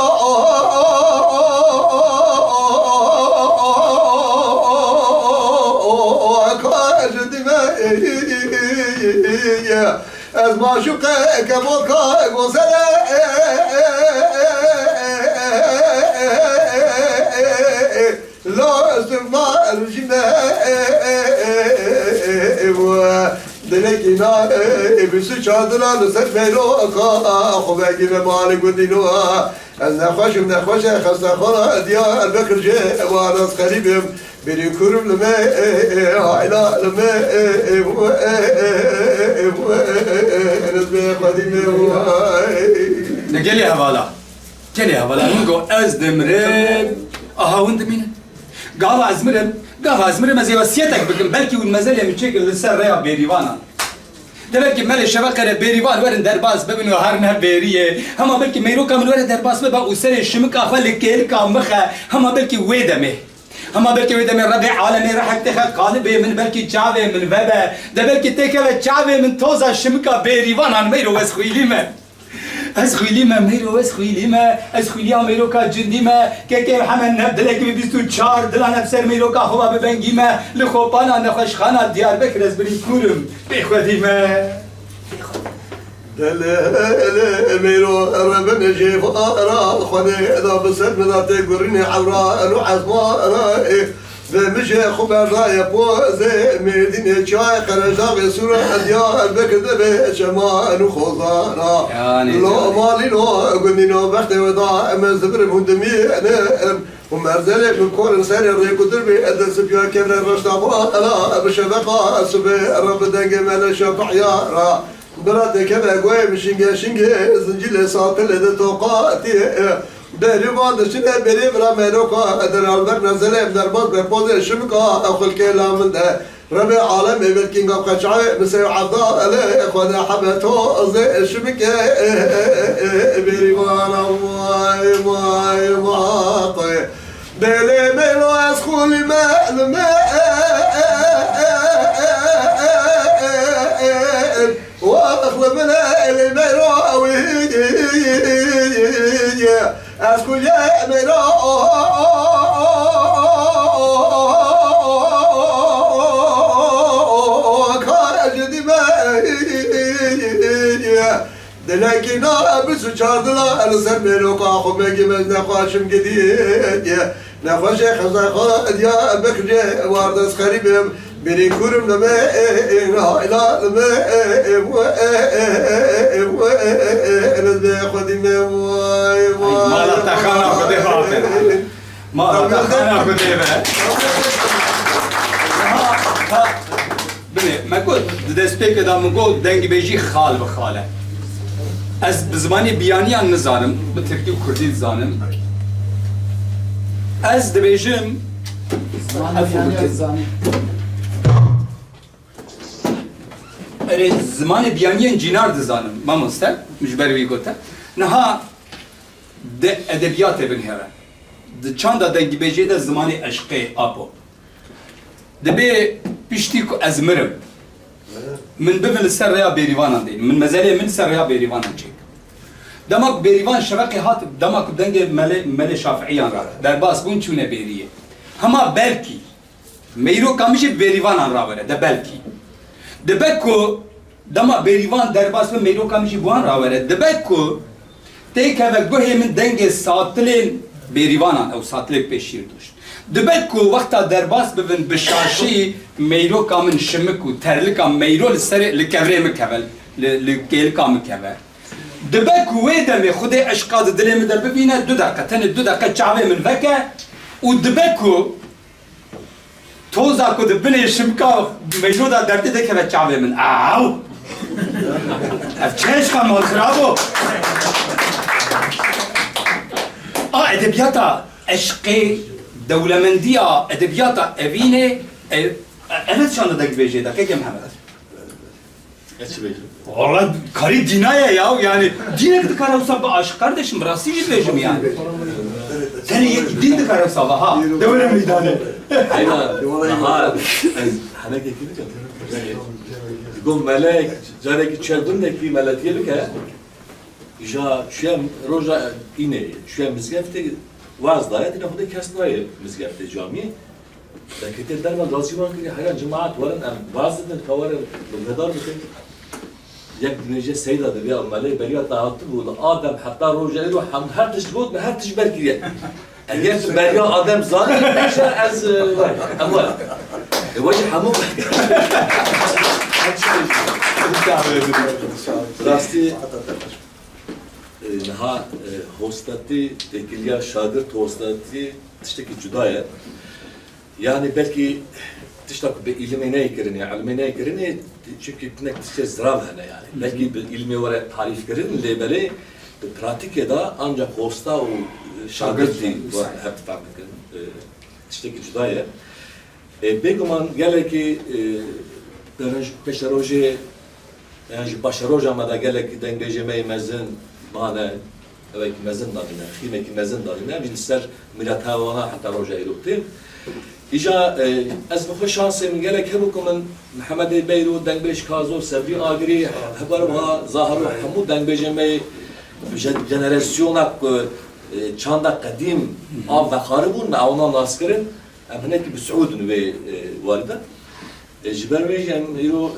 كاجد ما از معشوقه كموكا غزله لا استمع الجنة دلكينا بس چادرا نسر ميرو خو بگی به مالک و دینوها از نخوش خسته خورا دیار بکر جه وارز قریبم بری کرم لمه علا لمه نزبه قدیمه
نگلی حوالا نگو از دمرم آهاوند مینه گاو از مرم از وصیتك بكم بلكي والمزال يم تشيك لسر ريا بيريوانا دبلكي مال شبكه بيريوان ورن درباس ببنو هرنه بيريه هما بلكي ميرو كامل ورن درباس ببا وسر شمك اخل كيل كامخه هما بلكي ويدمه ربيع عالمي راح تخ قالبي من بلكي جاوي من بابا دبلكي تكله جاوي من توزا شمك بيريوان ان ميرو وسخيليمه از خویلیمه میرو از خویلیا میرو کا جندیمه که همه نبدلک بی 24 دلان افسر میرو کا خواب بنگیمه لخوبانا نخوشخانا دیار بکر از بری کورم بخودیمه
دل ميرو ربن جيفارا خذ اذا بسد مذاتي قرني عورا انو عزمارا مشي خبر راي بوزي ميدين شاي خرجاغ سورة أديار بكر دبي شمان وخوضانا لو مالي لو قلني لو بختي وضاع مزبر مهدمي ومرزلي من كل سنة ريكو دربي أدن سبيا كبر الرشد أبوالا بشبقا سبي رب دنقي من الشفع يارا برات كما قوي شنجا شنجا زنجيل ساطل ده توقاتي بری وادشنه بری برا مروکا در البر نزله در باز به پوز شمکا اخل کلام ده رب عالم بالكينغ قشعه مسيو عضاء خذ حبته زي شمكه بری وانا واي واي واطي بلي ملو اسخول الماء واخل من المروي اسكو يا مرا كاجدي ما دلكينا بس چاردلا السميرو كاخو مگي من نخاشم جديد نخاش خزاخ يا بكري واردس قريب بری کورم نمه اینا نمه نزده خودیم وای وای
مالا تخانا خده باطن مالا تخانا خده بله ما گفت دست پیک دام گفت دنگ بیجی خال بخاله از بزمانی بیانیان نزانم به ترکی و کردی زانم از دبیجم زمان بیانیان جینار دزانم ما مستر مجبر وی گوته نها ده ادبیات بن هره ده چند دنگ بیجی ده زمان عشق آپو ده به پشتی کو از مرم من ببن سر ریا بیریوانان دین من مزالی من سر ریا بیریوانان چیک دماغ بیریوان شبکه هات دماغ دنگ مل شافعیان را در باس بون چونه بیریه هما بلکی میرو کامیشه بیریوانان را وره ده بلکی دبکو دما بیریوان در باس به میرو کامیشه بوان را وره دبکو تیک هوا گوه من دنگ ساتلین بیریوانان او ساتل پیشیر دوش دبکو وقتا در باس ببن بشاشی میرو کامن شمکو ترلکا میرو لسر لکوره مکول لکیلکا مکول دبکو ویدم خود اشقاد دلیم در ببینه دو دقیقه چاوه من وکه و دبکو توزا کو دبنه شمکا میرو دا درده دکه و چاوه من آو اف چهش کن مالخرابو ادبیاتا عشقی دولمندیا ادبیاتا اوینه evet şu anda da gibi şey dakika Muhammed. Valla kari dinaya ya yani dine gidi karavsa bu aşk kardeşim burası izleyicim yani. Seni din de karavsa ha. Devre meydanı.
Aynen. Aha. Hani gekini canım. Gom melek jareki çeldin de ki meletiye bike. Ja şem roja ine şem mizgefte vazdaya dine hude kesnayı mizgefte cami. لكن دائما راسيوان كده حاجه جماعات ورن ام بعضن كوارن بمدار بكن يك نيجي سيدا دبي المالي بليا تعاطب ولا ادم حتى روجا له هم هر تشبوت هر تشبر كده اگر بليا ادم ظالم مش از اموال وجه حمو راستي نها هوستاتي تكليا شاگرد هوستاتي تشتكي جدايه Yani belki tiştak bir ilmi ne kirini, ilmi ne kirini çünkü tnek tişte zrav hene yani. Belki bir ilmi var tarif kirin lebeli pratik eda ancak hosta o şagirdi var hep fabrikin tişteki cudaya. Beguman gele ki peşeroje yani başaroja ama da gele ki dengeceme mezin bana evet mezin dadine, xime ki mezin dadine bilser millet havana hatta roja erupti. İja ez bu şansım gelek hebukumun Muhammed Beyru dengbeş kazo sevri agri haberwa zahiru hamu dengbejeme jenerasyona çanda kadim av ve haribun ve avnan naskerin emnek bi Suudun ve valide jiber ve jem yro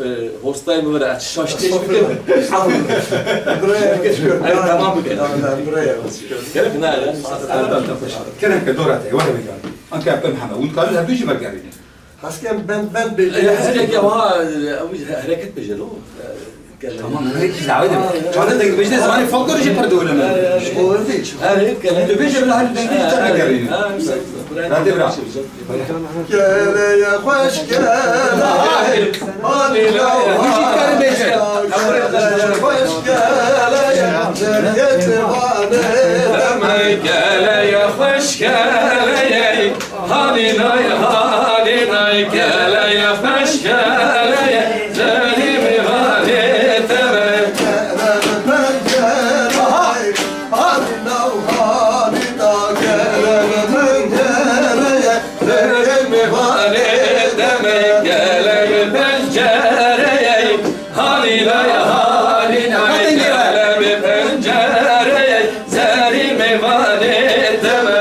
hostay mı var şaştı bikem tamam bu gelek ne ya
كلام كدورته ولا بيجان انك يا محمد وانت قال لها بيجي مرقرين
Hasken ben
حاجه كده hareket bejelo
Tamam, herkes davet edin. Çağda da gibi zamanı folkloru perde oynamıyor.
Olur değil.
Tu beş evle halde dengi tutar gelin. Hadi bırak.
Gele ya hoş gele. Halina
Müzik karı beşer.
hoş gele. Zeriyeti vane.
Gele ya hoş gele. Halinay halinay gele ya hoş gele. Zerimi vane teme. Zerimi vane teme. Gele pencereye. Halinay halinay gele pencereye. Zerimi vane teme.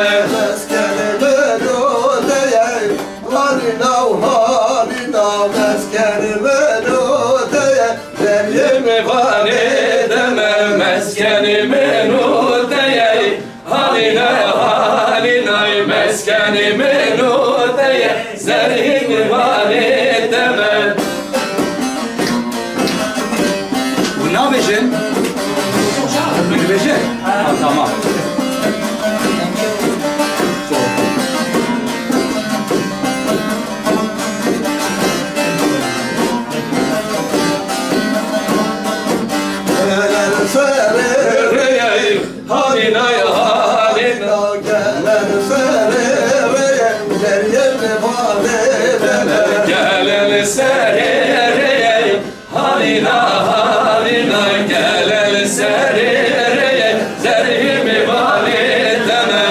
Zerimi vane teme. Meskenimi nudeye. Halinay halinay meskenimi nudeye. Zerimi vane teme.
Bu ne yapıyorsun? Bunu beşer. Tamam.
Halinay halinay. Gelen serereye. Halina halina gelen serereye. Zerhimi vali deme.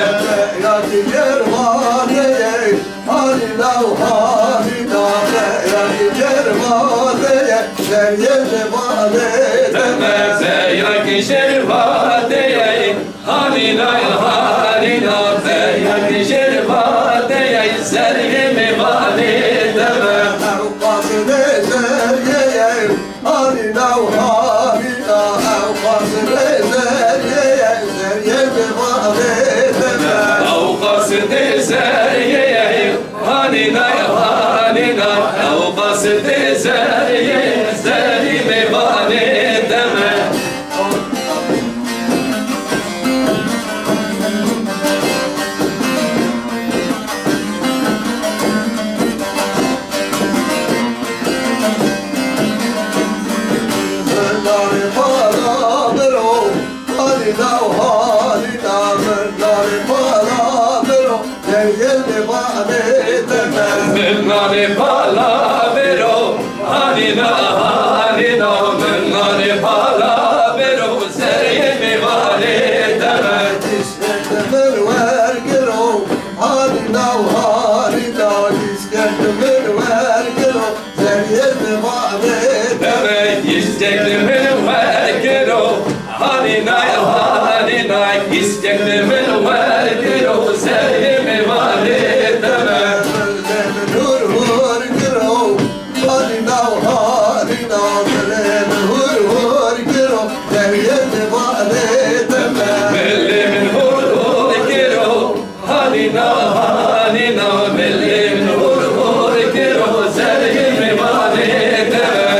Deme zeyak şervadeye. Halinay halina zeyak şervadeye. Zerhimi vali deme. Avkas dezerye, halinay halinay. Avkas dezerye, zerime vane deme. Mennane palavero, halina halina. Mennane palavero, zerime vane deme. Deme isteklimin ver gero. Halinay halinay isteklimin ver gero. Zerime vane deme. Bellimin hur hur gero. Halina halina. Bellimin hur hur gero. Zerime vane deme.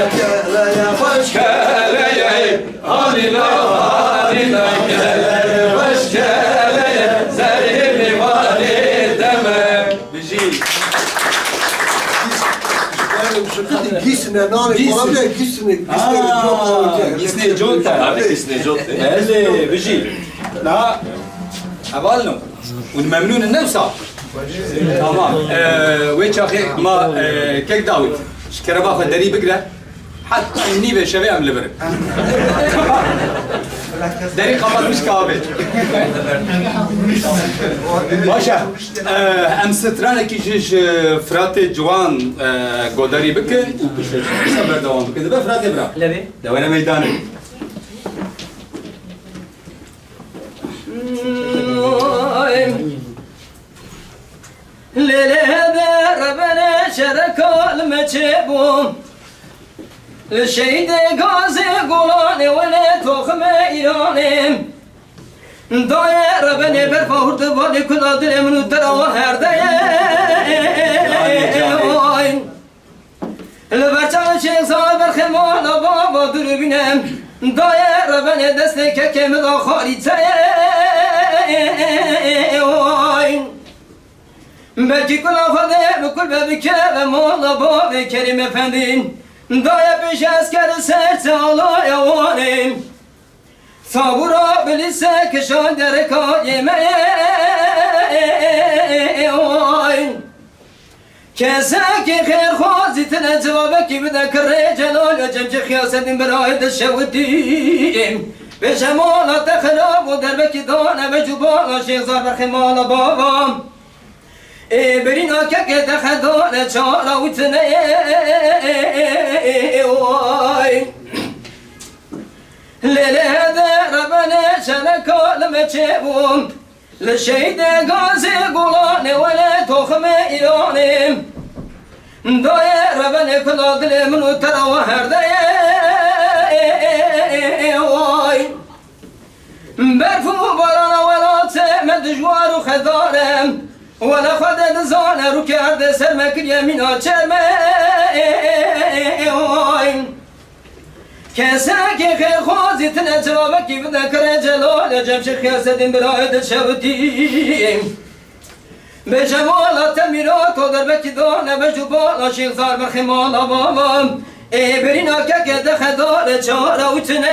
Keleye halina halina. Keleye baş keleye. Zerime vane deme.
Gissine, nani, kolay gissine,
Gissine John
Abi kisne jotte.
هذا بيجي لا أبالنا والممنون النفسة تمام ويش أخي ما كيك داوود شكرا باخذ دري بقرة حتى النيبة شباب ملبر دري قبض مش كابل باشا ام سترانه كيش فراتي جوان قدري بكن وبشبر دوام بكن دبا فراتي برا
لبي
دوينا ميداني
ليلة ربنا شركة المجيبون الشيد غازي قولاني ولا تخم إيراني دايا ربنا برفاور دبالي كل أدل من الدرا هر دايا البرشا شیخزار برخمال بابا دور بینم دایر بن دست که مدا خالیته بلکی کل آفاده بکل ببکه و مولا باب کریم افندین دایر پیش از کرد سرت آلای وانیم صابورا بلیسه کشان درکای کسا که خیر خوازی تنه جوابه کی بده کره جلال و جمچه خیاستین برای دشودیم به شمالات خراب و دربکی دانه به جبال شیخزار برخمال بابام برین آکه که دخدان چارا و تنه لیله در ربنه شنکالم چه بوم لشید گازی گلانه ولی تخم ایرانیم دای ربنه کلا دل منو ترا و هرده برفو باران ولات من دجوار و خدارم ولا خود دزانه رو کرده سر مکر یمین آچرمه کسا که خیر خوازی تنه جوابه کی بده کره جلال جمش خیاستین برای دل شودیم به جمالات میرات و دربکی دانه به جبال شیخزار برخمال بابام برین آکه که دخدار چاره و تنه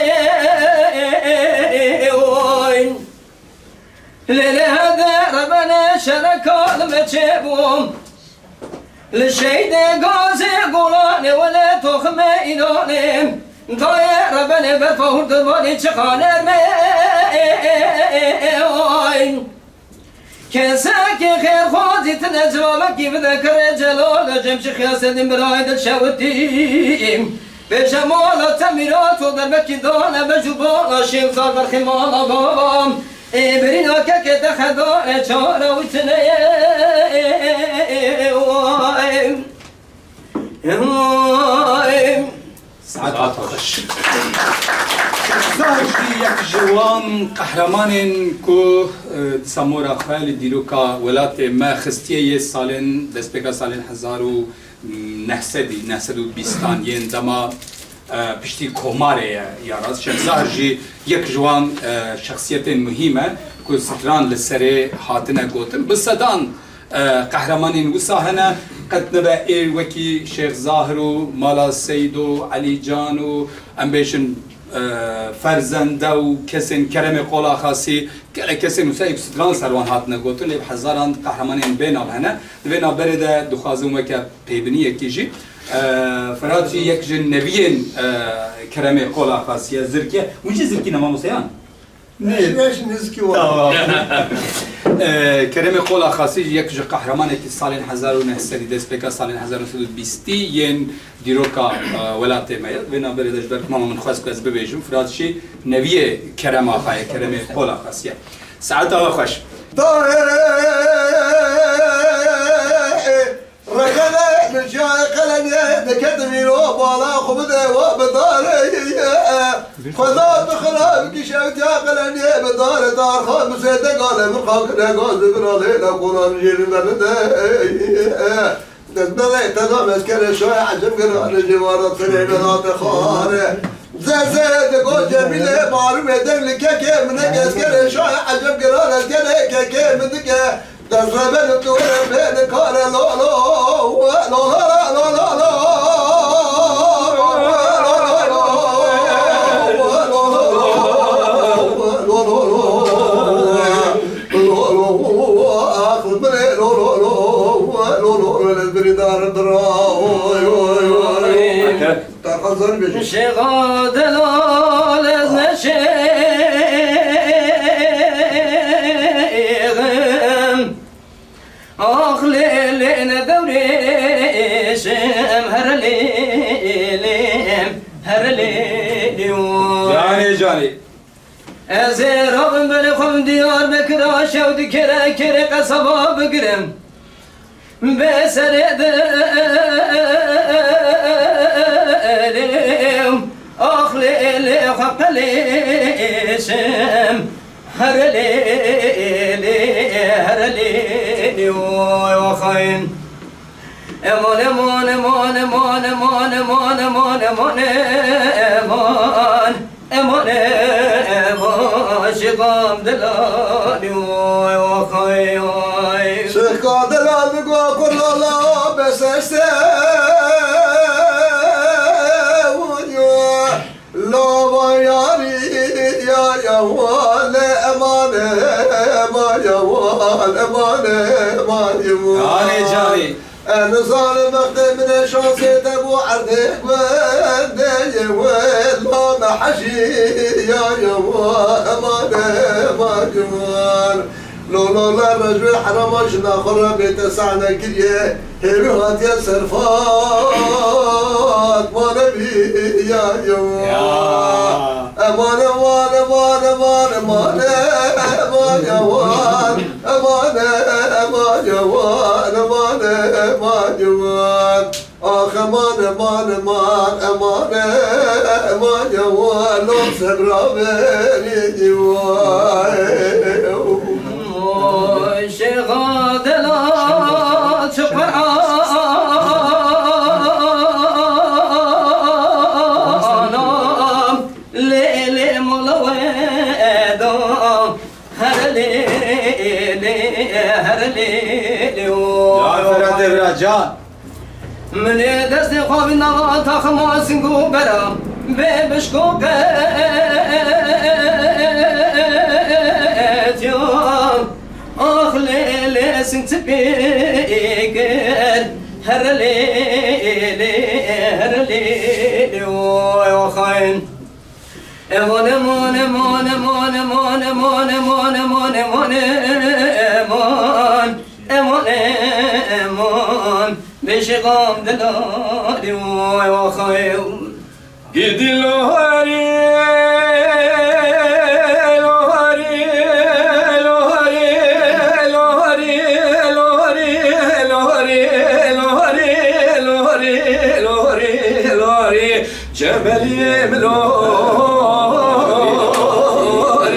لیله در ربنه شرکالم چه بوم لشید گازی گلانه ولی تخم ایرانیم دای ربنه برفاور دوانی چه خانر میوین کسا که خیر خوازی تنه جوابه کی بده کره جلال جمش خیاستین برای دل شودیم به جمالات میرات و دربکی دانه به جبال شیخزار برخمال بابام برین آکه که دخدار چاره و تنه
ساعت خوش زاهشی یک جوان قهرمان کو سمورا خیلی دیروکا ولات ما خستیه سالن دستپیکا سالن 1920 ین دما پشتی کوماره یاراز شیخ زاهشی یک جوان شخصیت مهمه کو ستران لسره هاتنه گوتن بصدان قهرمانین وساهنا قد نبا ایر وکی شیخ زاهر و مالا سید و علی جان و امبیشن فرزنده و کسین کرم قولا خاصی کسین وسایب ستران سروان هاتنه گوتن لیب هزاران قهرمانین بینال هنه دوینا برده دخوازم وکا پیبنی یکیجی فراتي يكجن نبيين كرامي قولا خاصية زركية وجه زركي نما مسيان
ليش نزكي والله
كرامي قولا خاصية يكج قهرمان اكي صالين حزارو نهسري دسبكا صالين حزارو سدود بيستي ين ديروكا ولاتي مايا بينا بريدش برك ماما من خواست كواز ببيجم فراتشي نبيه كراما خاية كرامي قولا خاصية سعادة وخوش
رجل جاي قلني دكتني وبالا خبده وبداري خذا بخراب كشوت يا قلني بدار دار خذ مسيد قال مقاك نقاز برالي لا قران جيل بده دبلي تدام اسكر شوي عجب قال جوار طلع بنات خاره زاد قول جميل بار مدن لك من اسكر شوي عجب قال اسكر كي مدك دزبن الدور بين كار لو لو لو لو لو
شغال دلال نشيغم آخ لیلین دوریشم هر لیلیم هر لیلیم
جاني جاني
از رابم بلخم دیار بکرا شود کره کره قصبا بگرم بسر دلیم آخ لیلی خب لیشم هر لیلی هر لیلی وخاين Eman eman eman eman eman eman eman eman eman eman şıkam delani oy oy oy
Şıkka delani go kurlala beseste Lava yari ya yavale emane eman yaval emane eman yaval
Cani cani.
En zalim mektemine şansiyete bu ardik ve deye ve la mehaşi ya yaval emane eman yaval لولا لا رجل حرام شنا خرا بيت سعنا كريه هيروهات يا سرفات ما نبي يا يوم امان امان امان امان امان امان يوان امان امان يوان امان امان يوان اخ امان امان امان امان امان يوان لو سبرا بني يوان
شغادنا شقرانا ليلي ملويدا هر ليلي هر ليلي
Cafer Devracan.
من دست خوابنا تخما سنگو برا ببشكو قتيان آخ لیلی سنت بیگر هر لیلی وای آخاین امان امان امان امان امان امان امان امان امان امان امان امان بشقام دلاری وای آخاین
Gidi lohari Cebeliyim lori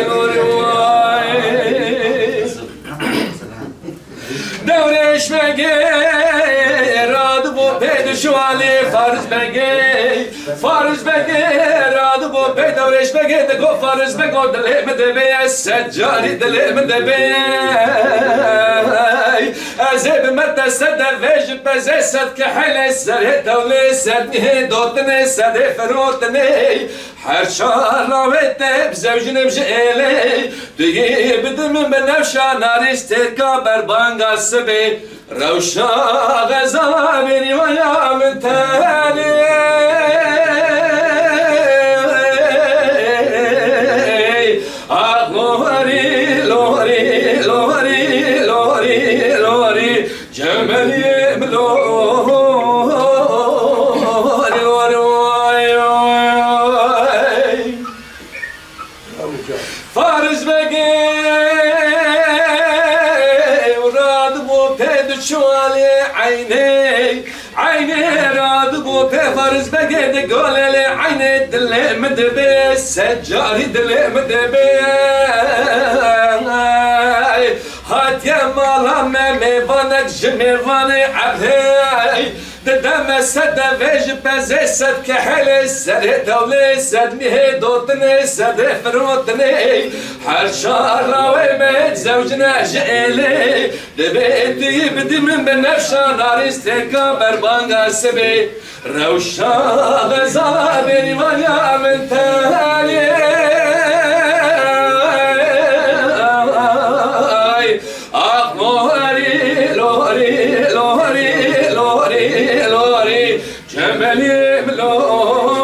lori vay Devreşme gey Radı bu pedişvali Farz begey Radı bu ped devreşme gey De go farz be go dilime de bey Seccari dilime de bey Azeb mette sede vej beze sed ke hele sere devle sed dotne sede ferotne her şarlavette zevcinim jele diye bidim ben nefşa nariste kaber bangası be ravşa gaza beni vaya mentali ah lori lori lori lori lori cemeliyim lori Farz begey Rad bu pedçuali Ayni rad bu pe farz begey De golele ayni dilime de be Seccari dilime de be Hatye malame mevanek jmevane abhey Dedeme sede vej beze sed ke hele sede devle sed mihe dotne sede ferotne her şarla ve zevcine jele debeti bidim ben nefşan ariste kaber banga sebe revşa gaza beni vanya mentali ah lori lori lori lori lori cemelim lori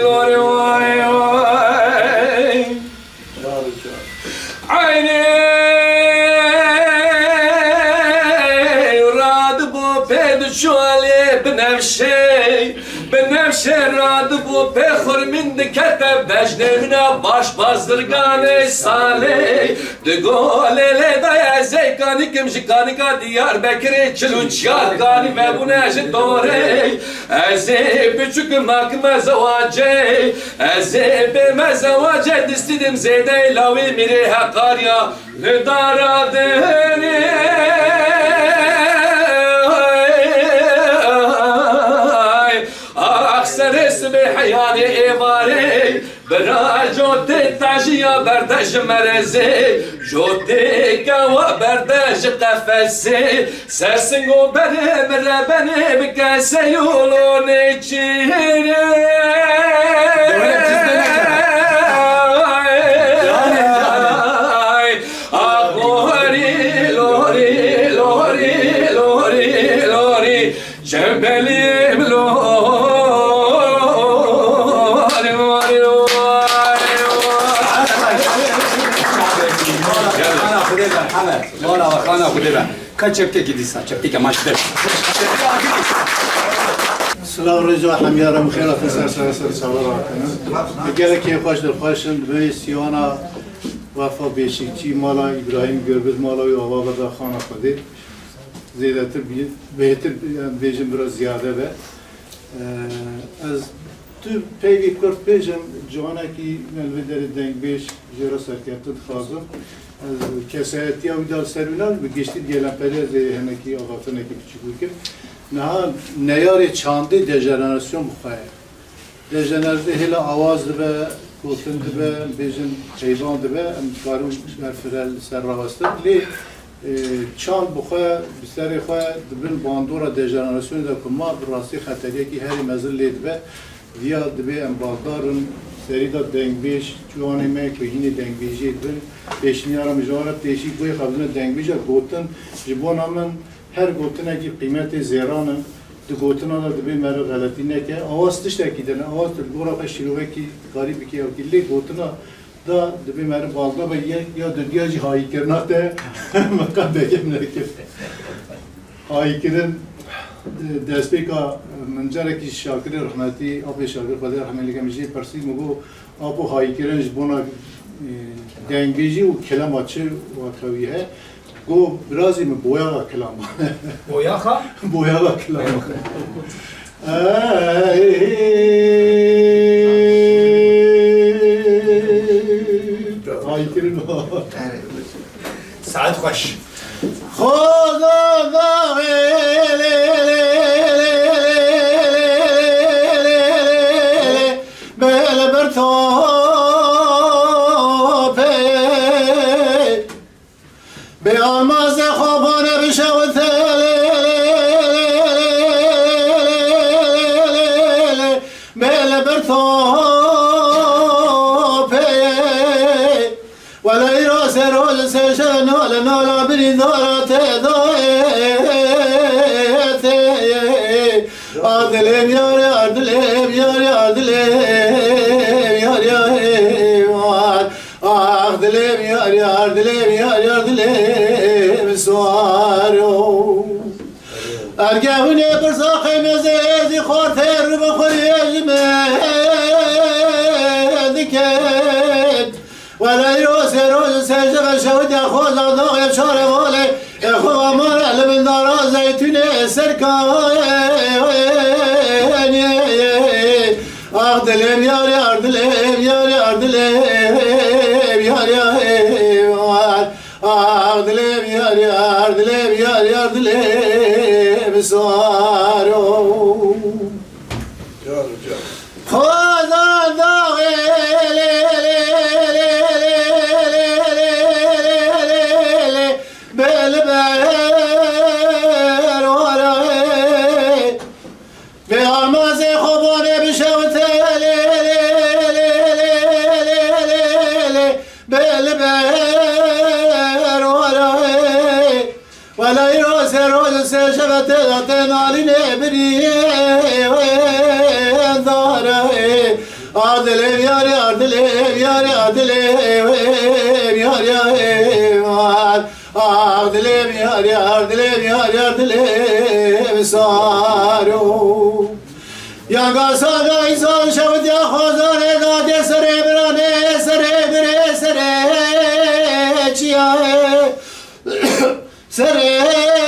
lori vay vay Ayni rad bu pedşuali benevşe rad bu pexor min dikete bejnemine baş bazdırgane sale de golele daya zeykani kimşikanika diyar bekire çiluçyar gani ve bu neşe dore eze büçük makme zavace eze beme zavace distidim zeyde lavi mire hakarya le daradeni عیان ایواری برا جوتی تاجیا بردش مرزی جوتی کوا بردش قفسی سرسنگو برم ربنم کسی یولونی چیره جبلي
خانه خودم کچپتی که دیسا چپتی که ماشته
سلام رجا همیارم خیرات سر سوار کنم اگر که خوش در خوشن به سیانا وفا بیشیکچی مالا ابراهیم گربز مالا و آوا بدا خانه خودی زیادتر بهتر بیشم برای زیاده به از تو پیوی کرد پیشم جوانا کی ملوی در دنگ بیش جرا سرکرتد خواهم از کسایتی ها دال سرونان به گشتی گلم پری از هنکی آغافتن اکی بچگو که نه نیاری چانده دژنراسیون بخواه دژنراسیون هلا آواز دبه گوتن دبه بیشن حیوان دبه کارو برفرال سر راوسته لی چند بخواه بسر خواه دبن باندورا دژنراسیون دا که ما براستی خطریه که هری مزل لید به ویا دبه امبالدارن سری دا دنگ بیش جوانی می که هینی دنگ بیشی دبن پیشنیارم جوانت دیشی گوی خبرن دنگ بیشا گوتن جبان همون هر گوتن اگه قیمت زیرانن دو گوتن ها دبه مرا غلطی نکه آواز تشت اکیدن آواز تلگورا خش شروعه که کاری بکی او که لی گوتن ها دا دبی مرا بالدا به یک یا دنیا جی هایی کرنا ته مکان بگم نکه هایی کردن دست که منجره که شاکر رحمتی آب شاکر خدا رحمتی کمیشی پرسید مگو آبو هایی کردن جبونا دنگیجی و کلام آچه و خویه گو برازی من بویا کلام
بویا خا
بویا کلام هایی کردن
ساعت خوش
خدا بل برتاب به آماز خوابانه بشوت بل برتاب ولا يراس رول سجن ولا نالا بريدارات دايت عدلم يا عدلم يا عدلم يا عدلم يا عدلم يا عدلم سوارو ارجعوني برزاق مزيد خاطر بخريج مدكت ولا يوسر سجل شود يا خوز ضاغ شار والي يا خو امر من دار زيتون سركان اردلم يا اردلم يا اردلم يا اردلم يا اردلم يا اردلم سوارو خذ ضاغ ولا يوسر سجبت نالين بري دار عدل يا عدل يا عدل يا عدل يا عدل يا عدل سارو يا غاسا إنسان شود يا خزان داد سربرانه سربره سرچيا سرچيا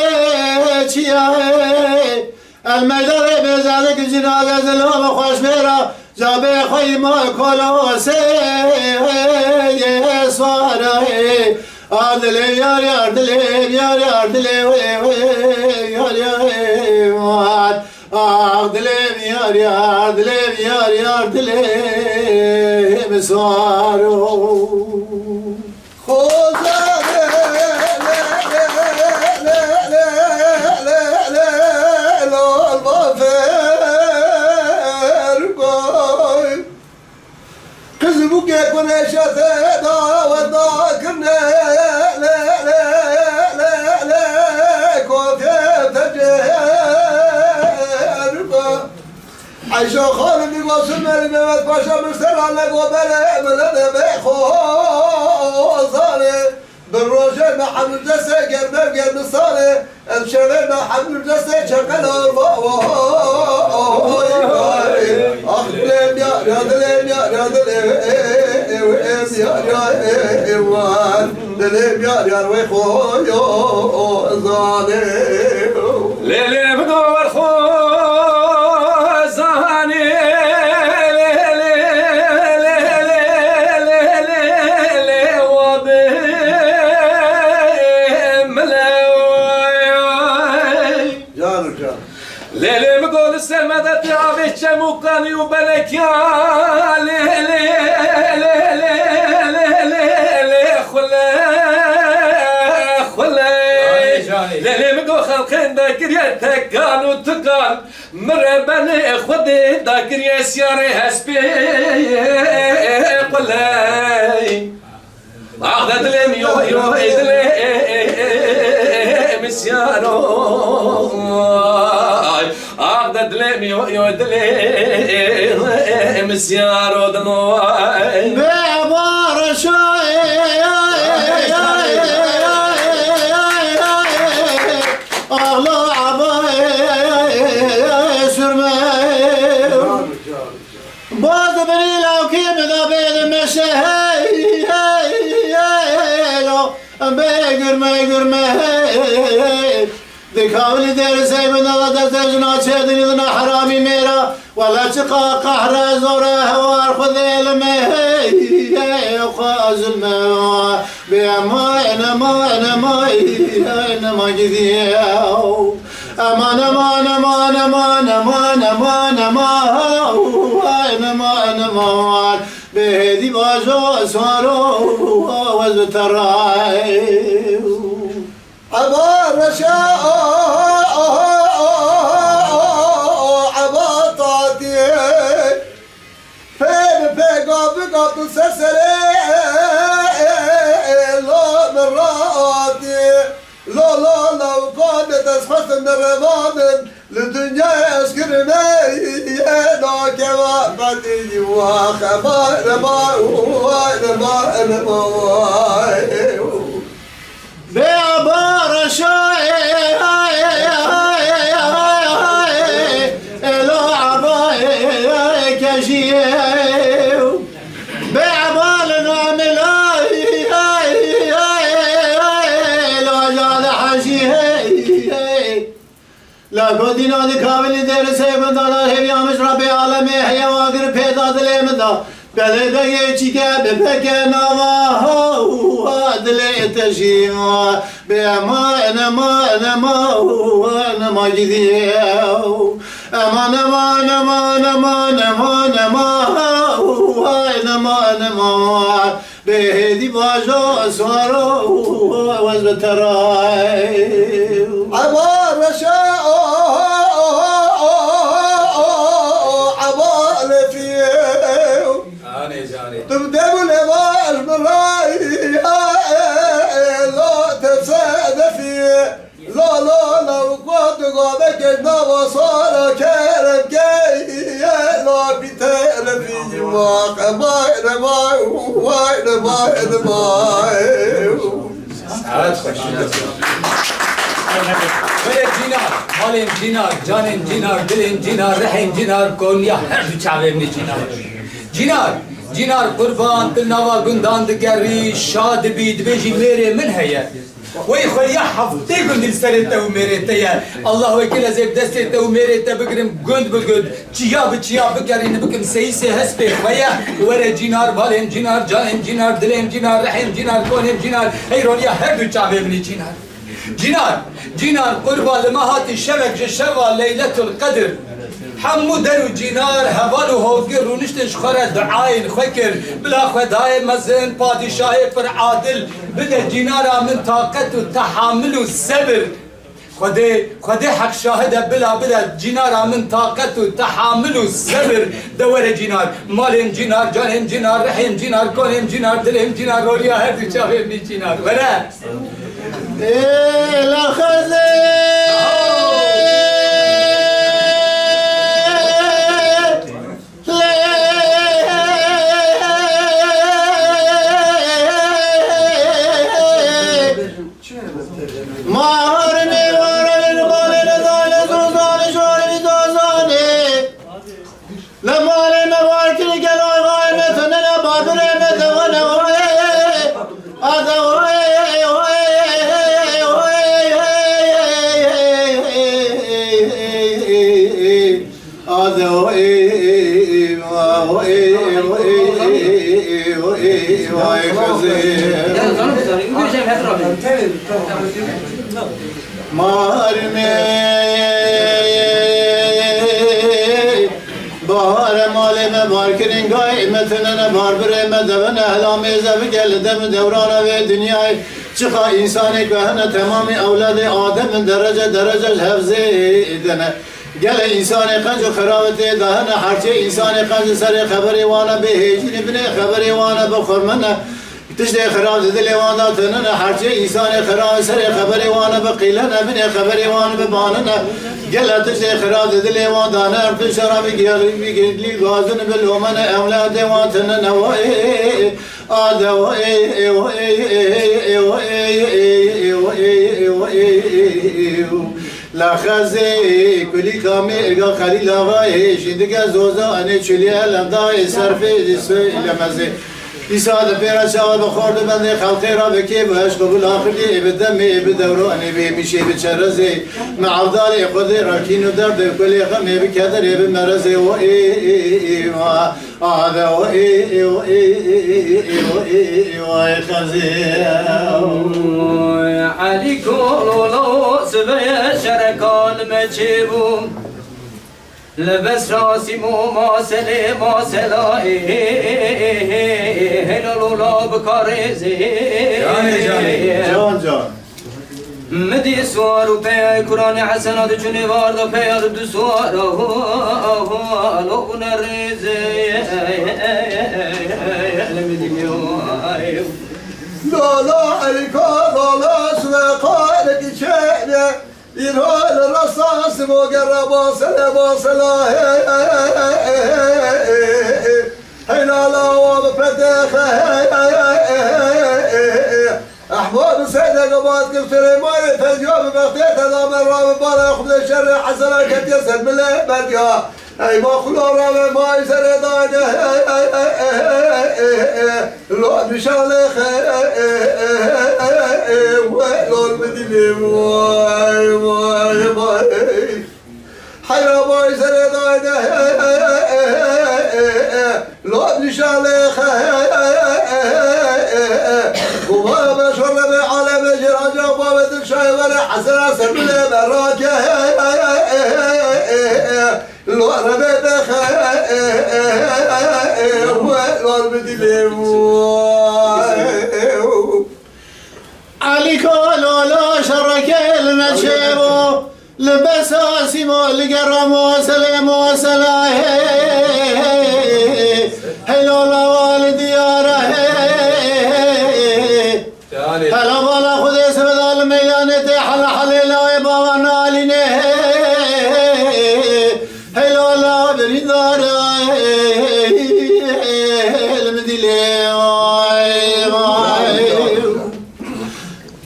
الميدان بزادك جنازة زلام خوش میرا جابه خوی ما کلا سه سواره عدل یار عدل یار عدل یار Ah dilim yar yar, dilim yar yar, dilim saro.
Kız bu kekune şate da ve da kırne Ayşe Hanım bir basın Mehmet Paşa Mürselan'la gobele emele be khozane bir roje Muhammed Cese gelmem gel misale Elşeve Muhammed Cese çakal Ah dilem ya dilem ya dilem ya dilem ya ve khozane
Lele بدور خوزاني ليلي بقول السلمى تعبت شموقاني وبلك يا ليلي ليلي بقول خلقين ذاكر يا تكان وتكان مربني خذي ذاكر يا سياري هسبي قلاي أخذت لم يو مسيارو أخذت لم يو مسيارو دنواي
بعبار شاي أغلى عباي سرمي بعد بني لو كيم ذا بيد مشهي Gürme Dikavli deri seybin ağda tecna çedin idna harami mera Valla çıka kahre zora hevar khudelme Qazilme Biyama enema gidiyor Aman Behdi bazo swaro وزتراي
عبا رشاء عبا طاطي فين بقى سلسلة لا مراتي لا لو كنت تسخط من رمضان للدنيا يسكرني انا كما بدي وخبا ربا
بعبار شاي لو عباي كشيو بعبال نعمل لو جال حشي لا قدنا دكابل در سيبن دار هي يامش رب العالمين هي واغر پیدا دلم دا بله بگه چی که بپکه نوا دل تشیما به اما جدیو اما به هدی باجا سوارو وز بترای
عبا رشاء عبا لفيه تبدأ الهواء المراي لا تفسد فيه لا لو قد قابك النوى صار كرم كي لا بتال فيه واقع باين
Böyle cinar, malin cinar, canin cinar, dilin cinar, rehin cinar, konya her bir çavemli cinar. Cinar kurban, nava gundan digeri, şad bid beji mere min heye. Ve khaliya hafte gundil serette u merete Allah vekil azeb destete u merete bigrim gund bigund çiya bikerini bikim seyse hespe khaya ve cinar malin cinar, canin cinar, dilin cinar, rehin cinar, konya cinar, heyron ya her bir çavemli cinar. جينار قربا لمهات الشبك جشوا ليلة القدر حمو درو جينار هوالو هوفقر ونشتن شخرة دعاين خكر بلا خداي مزن پادشاهي پر عادل بده جينارا من طاقت و تحامل و صبر خدي حق شاهده بلا جينارا من طاقت و تحامل و صبر دور جينار مالهم جينار جانهم جينار رحم جينار كونهم جينار دلهم جينار روليا هر دو چاهم ني جينار ولا
لا خزي بهار مال مبارکرین گای متنن باربر مدون احلام زب گل دم دوران و دنیای چخا انسانی که هنه تمام اولاد آدم درجه حفظه دنه گل انسانی قنج و خرابت دهنه هرچه انسانی قنج سر خبری وانه به هیچی بنه خبری وانه بخورمنه تشتي خراب دل وانا تنن حرجه انسان خراب سر خبر وانا بقيلنا بن خبر وانا بباننا قال تشتي خراب دل وانا نار شراب لي غازن بالومن اولاد واتنن لا خزي كلي كامي ارجع خليل هواي شدك زوزا انا چليه لمدا صرفي لمزه İsa'da peyra çağır bakırdı ben de halkıra beki baş kabul ahirdi bedemi bedevru ani be bir şey biçerezi ma'avdali qadir rakinu derd kulli gami bi kader bi marazi o wa ada o khazi
علي كولو سبيا شركان مجيبو لبس راسي ما سلا هلو لا بكاريزي
جان
مدي سوار و پی قرآن حسنات چونی وارد پی دو سوار لو نریزي
لا عليكا لا سوقارك شيء يرهل الرصاص مقرب باصلا هنا لا وبفتخ احباب سيدة قبات كفتر ماي فالجواب بغتيت هذا من راب بالا يخبز الشر حسنا كتيسد من البرقا اي ما خلو راب ماي سردان لو بشالخ ولو المدينة واي حيا ماي سردان لو بشالخ وما شرب على مجرى جوابة الشاي ولا حسنا سبيل براكه لو ربيت
علي كولو شرك المشيبو لبس اسمو لقرم وسلم وسلا هلو لا والدي ياره هلا والله خذ اسم ظالم يانتي حل حليلا يبا نالينه هلو لا بريدار المدلي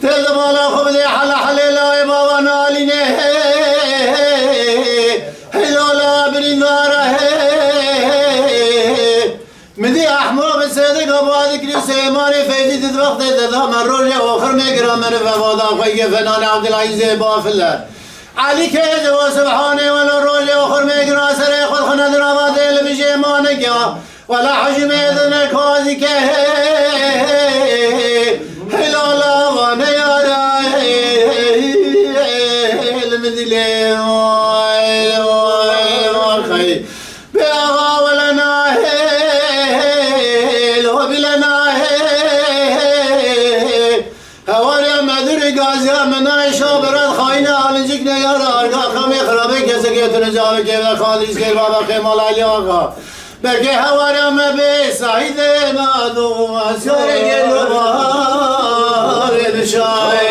تذب على خذ حل حليلا يبا نالينه هلو لا بريدار مدي احمر بسيدك ابوادك لسيماني فيدي تدوقت تدام الرجع واخر مقرا من فوادا خويك فنان عبد العزيز بافله علي كيد وسبحانه ولا الرجع واخر مقرا سريخ الخنا درابات اللي بيجي مانك ولا حجم اذن كوزك هلا لا وانا يا من شابرات خاينة علنجك نيارا أرقا خمي خرابي كسك يتنجاوي كيف خاليس كيف بابا خيمال علي آقا بلكي حوارا ما بي سعيدة نادو أسكاري قلو بار الشاعر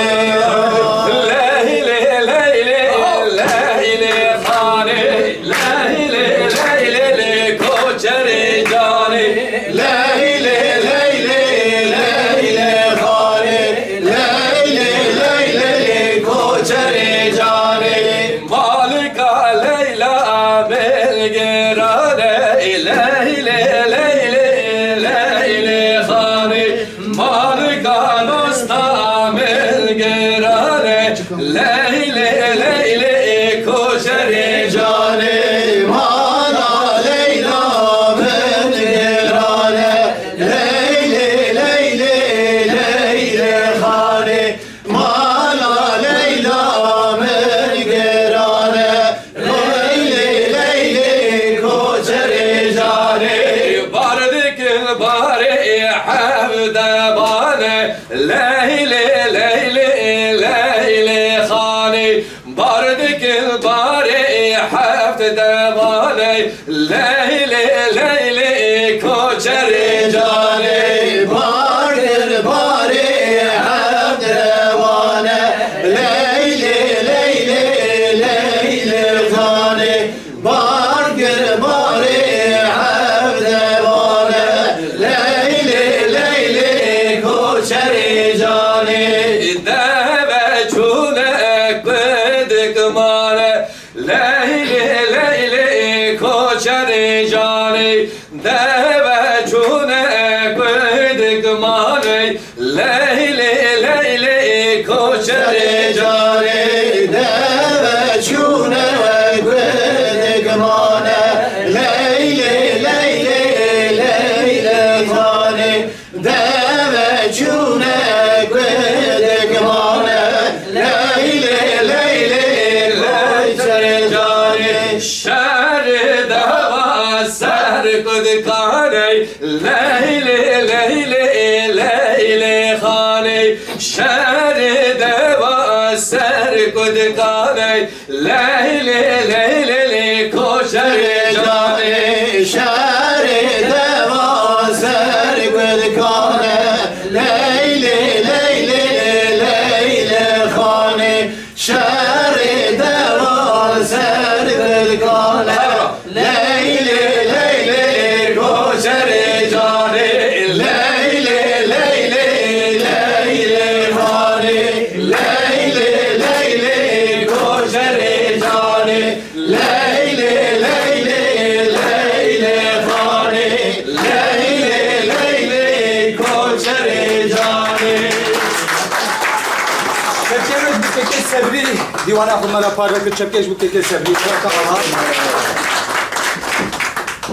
دیوانه خود ملا پاره که چپکش بود که سبری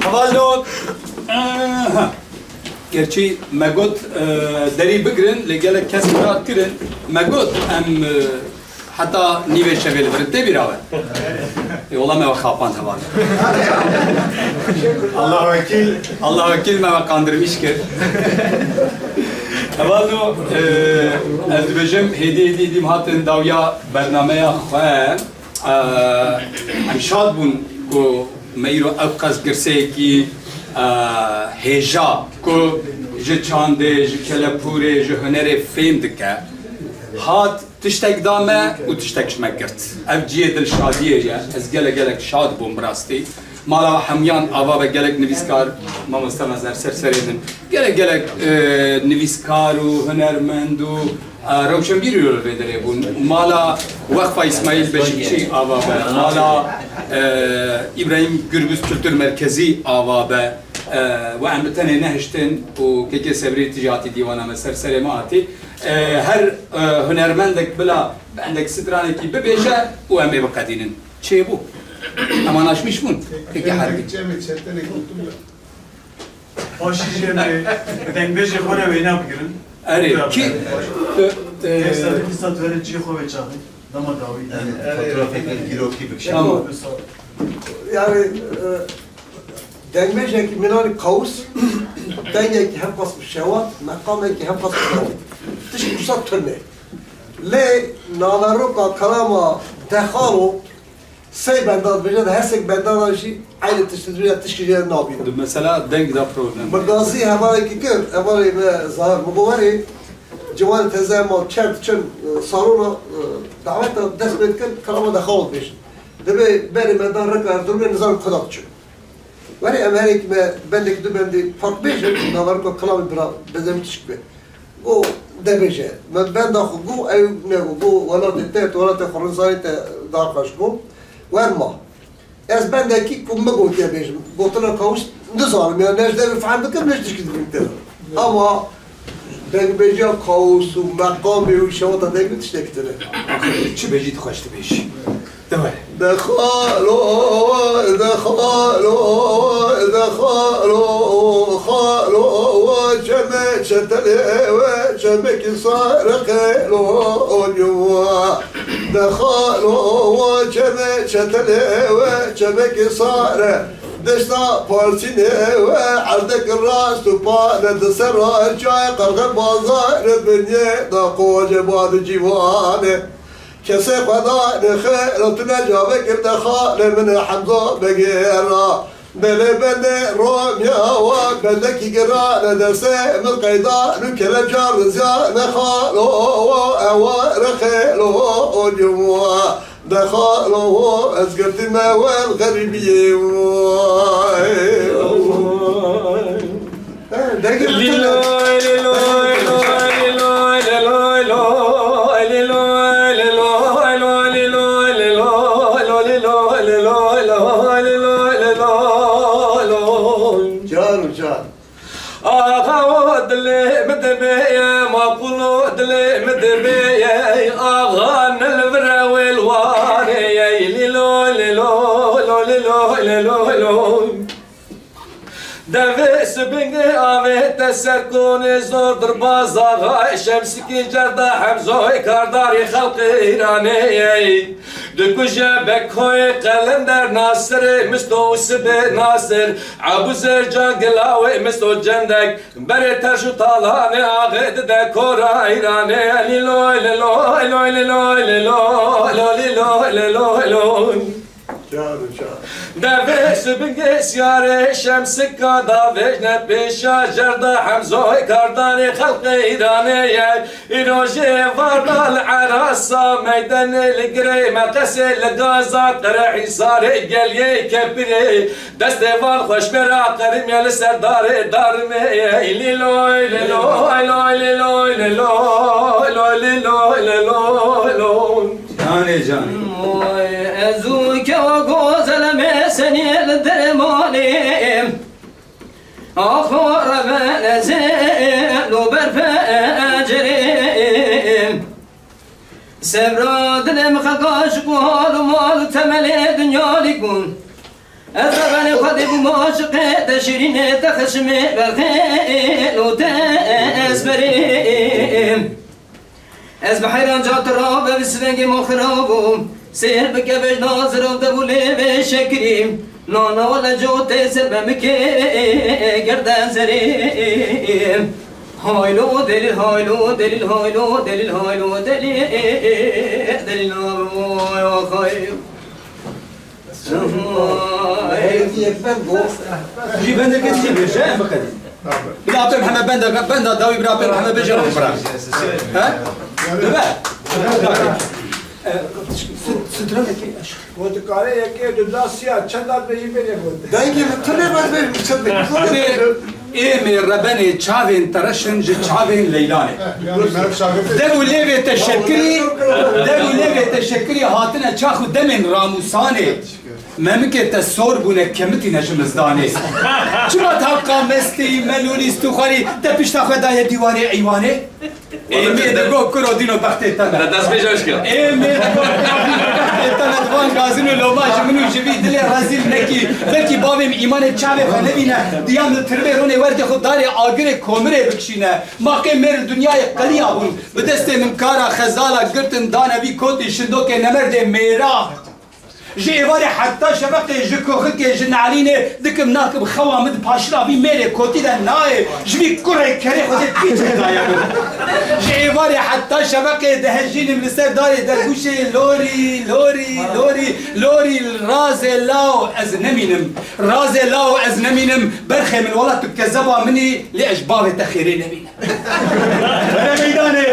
حوالو گرچی مگود دری بگرن لگل کس مراد کرن مگود ام حتی نیوه شویل برده بیراوه والله ما خاپان حوال الله وکیل ما کاندرمیش کرد حوالو از بجم هدی دیم هاتن داویا برنامه خواه ام شاد بون کو میرو افقاز گرسه کی هجا کو جه چانده جه کلپوره جه هنر فیم دکه هات تشتک دامه و تشتکش مگرد اف جیه دل شادیه جه از گلک شاد بوم براستی مالا همیان آوا و گلک نویسکار ما مستمز نر سرسریدن گلک نویسکار و هنرمند و روشنبیری رو بدره بون مالا وقفه اسماعیل بشکشی آوا به مالا ابراهیم گربوز کلتور مرکزی آوا به و امتنه نهشتن و که سبری تجارتی دیوانه مسر سر ما آتی هر هنرمندک بلا عندك سترانه کی ببیشه و همه بقدینن چه بو؟ اما ناشمیش بون که حرکت
Başlıca dengbeje kore ve ne yapıyorsun?
اره کی
Testat verin çiğ ve çağı. Dama davi.
Fotoğrafı giroki bir şey.
tamam
Yani dengmece ki minani kavus denge ki hem pas şevat, makame ki hem pas şevat. Dış kusat tönne. لی ناوروکا کلاما دخالو سی بندان بجد هسک بندان آشی عیل تشتدویه تشکیجه نابیده
Mesela denk da problem.
مردازی هماره که کن هماره به ظاهر مبوری جوان تزه ما چند سالونا دعوت دست بید کن کلاما دخال بیش دبی بری مندان رکار درمی نظام کدات چون ولی امریک me bendeki de bendi fark beje navarko kalav bira bezem çıkbe. O debeje. Ben da bu ev ne bu valla de valla te Fransa'yı te daha kaşko. Verma. Ez bendeki kumme gotiye bejim. Gotuna kavuş ne zalim ya nejde bir faham bakım ne dişkiz binte. Ama ben beje kavusu makam bir şovata de git işte kitire.
Çi bejit hoştu beş. Devam.
دخلوا وجمشت وجمك صار خيلو جوا دخلوا وجمشت وجمك صار دشتا پارچینه و عردك الراس تو پانه دسر جای قرق بازار بنیه دا قوج باد جیوانه کسی خدا نخیرت نجابه کرده خاله من حمزه بگیرا دل بنده رومیا و بنده کی گرانه درسه من قیدان کل جار زیان خالو و اوار خیلو و جموع دخالو از گرتی موال غریبیه
آغا دلی مدبیه ما قلو دلی مدبیه آغا نلبره والوانه لیلو لیلو لیلو لیلو لیلو Devesi bini avette serkuni zordur bazağa şemsiki cerda hemzoy kardari halkı İraniye Dükuje bekhoy kalender nasır mistosi be nasır Abu Zerca gelavi misto cendek beri terşu talane ağed de kora İraniye Lilo lilo lilo lilo lilo lilo lilo lilo Devesi bingis yare şemsik kada vejne peşa cerda hemzoy kardani halkı İraniye İnoje vardal arasa meydan ligre mekase legaza qarahi sare geliye kepire destevan hoş mera karim yel serdare darme lilo lilo lilo lilo lilo lilo lilo lilo
Yani canım.
أزوك وقوزل مسني الدرماني أخور من زين وبرفاجرين سبراد المخقاش قول مال تملي دنيا لكم أذبني خدب ماشقي تشرين تخشمي بالخيل وتأسبرين از بحیران جات را به بسرنگ مخرابم سیر بکبش ناظرم دبوله به شکریم نانا ولا جوت سر بمکه گردن زریم هایلو دلیل هایلو دلیل هایلو دلیل هایلو دلیل دلیل هایلو خایل
جی بنده کسی بیشه بکدی. بلا بیم همه بنده داوی بلا بیم همه بجرم برام. ها؟ دبه. سترانکی aşk.
Vodkare yeke düdasya çandar beyi bile بود.
دنگی متره باید بریم چند
ایمی ربنی چاوین ترشن جی چاوین لیلانه. دو لیوی تشکری هاتنه چاخو دمین راموسانه. ممکن تصور بونه کمتی نجمزدانه. چرا تاقا مستی ملولیست تو خاری تپیشتا خدای دیواره ایوانه؟ ایمی دگو کرو دینو بخته تنه.
دست بیجاش کرد
ایمی دگو کرو دینو بخته تنه دوان گازینو لوماش منو جوی دل رزیل نکی بلکی باویم ایمان چاوه خنبینه دیام تربه رونه ورد خود داری آگر کومره بکشینه ماقی مر دنیای قلیا بون بدست ممکارا خزالا گرتن دانوی کوتی شندو که نمرد میرا جي إيواري حتى شبكة جي كوخك جي نعليني دكم ناكب خوامد باشرا بي ميري كوتي دا ناي جبي كوري كري خودي بيجي دايا جي إيواري حتى شبكة دهجيني من السر داري درگوشي لوري لوري لوري لوري رازي لاو از نمينم رازي لاو از نمينم برخي من والله تكذبها مني لأجبار تخيري نمينم أنا ميداني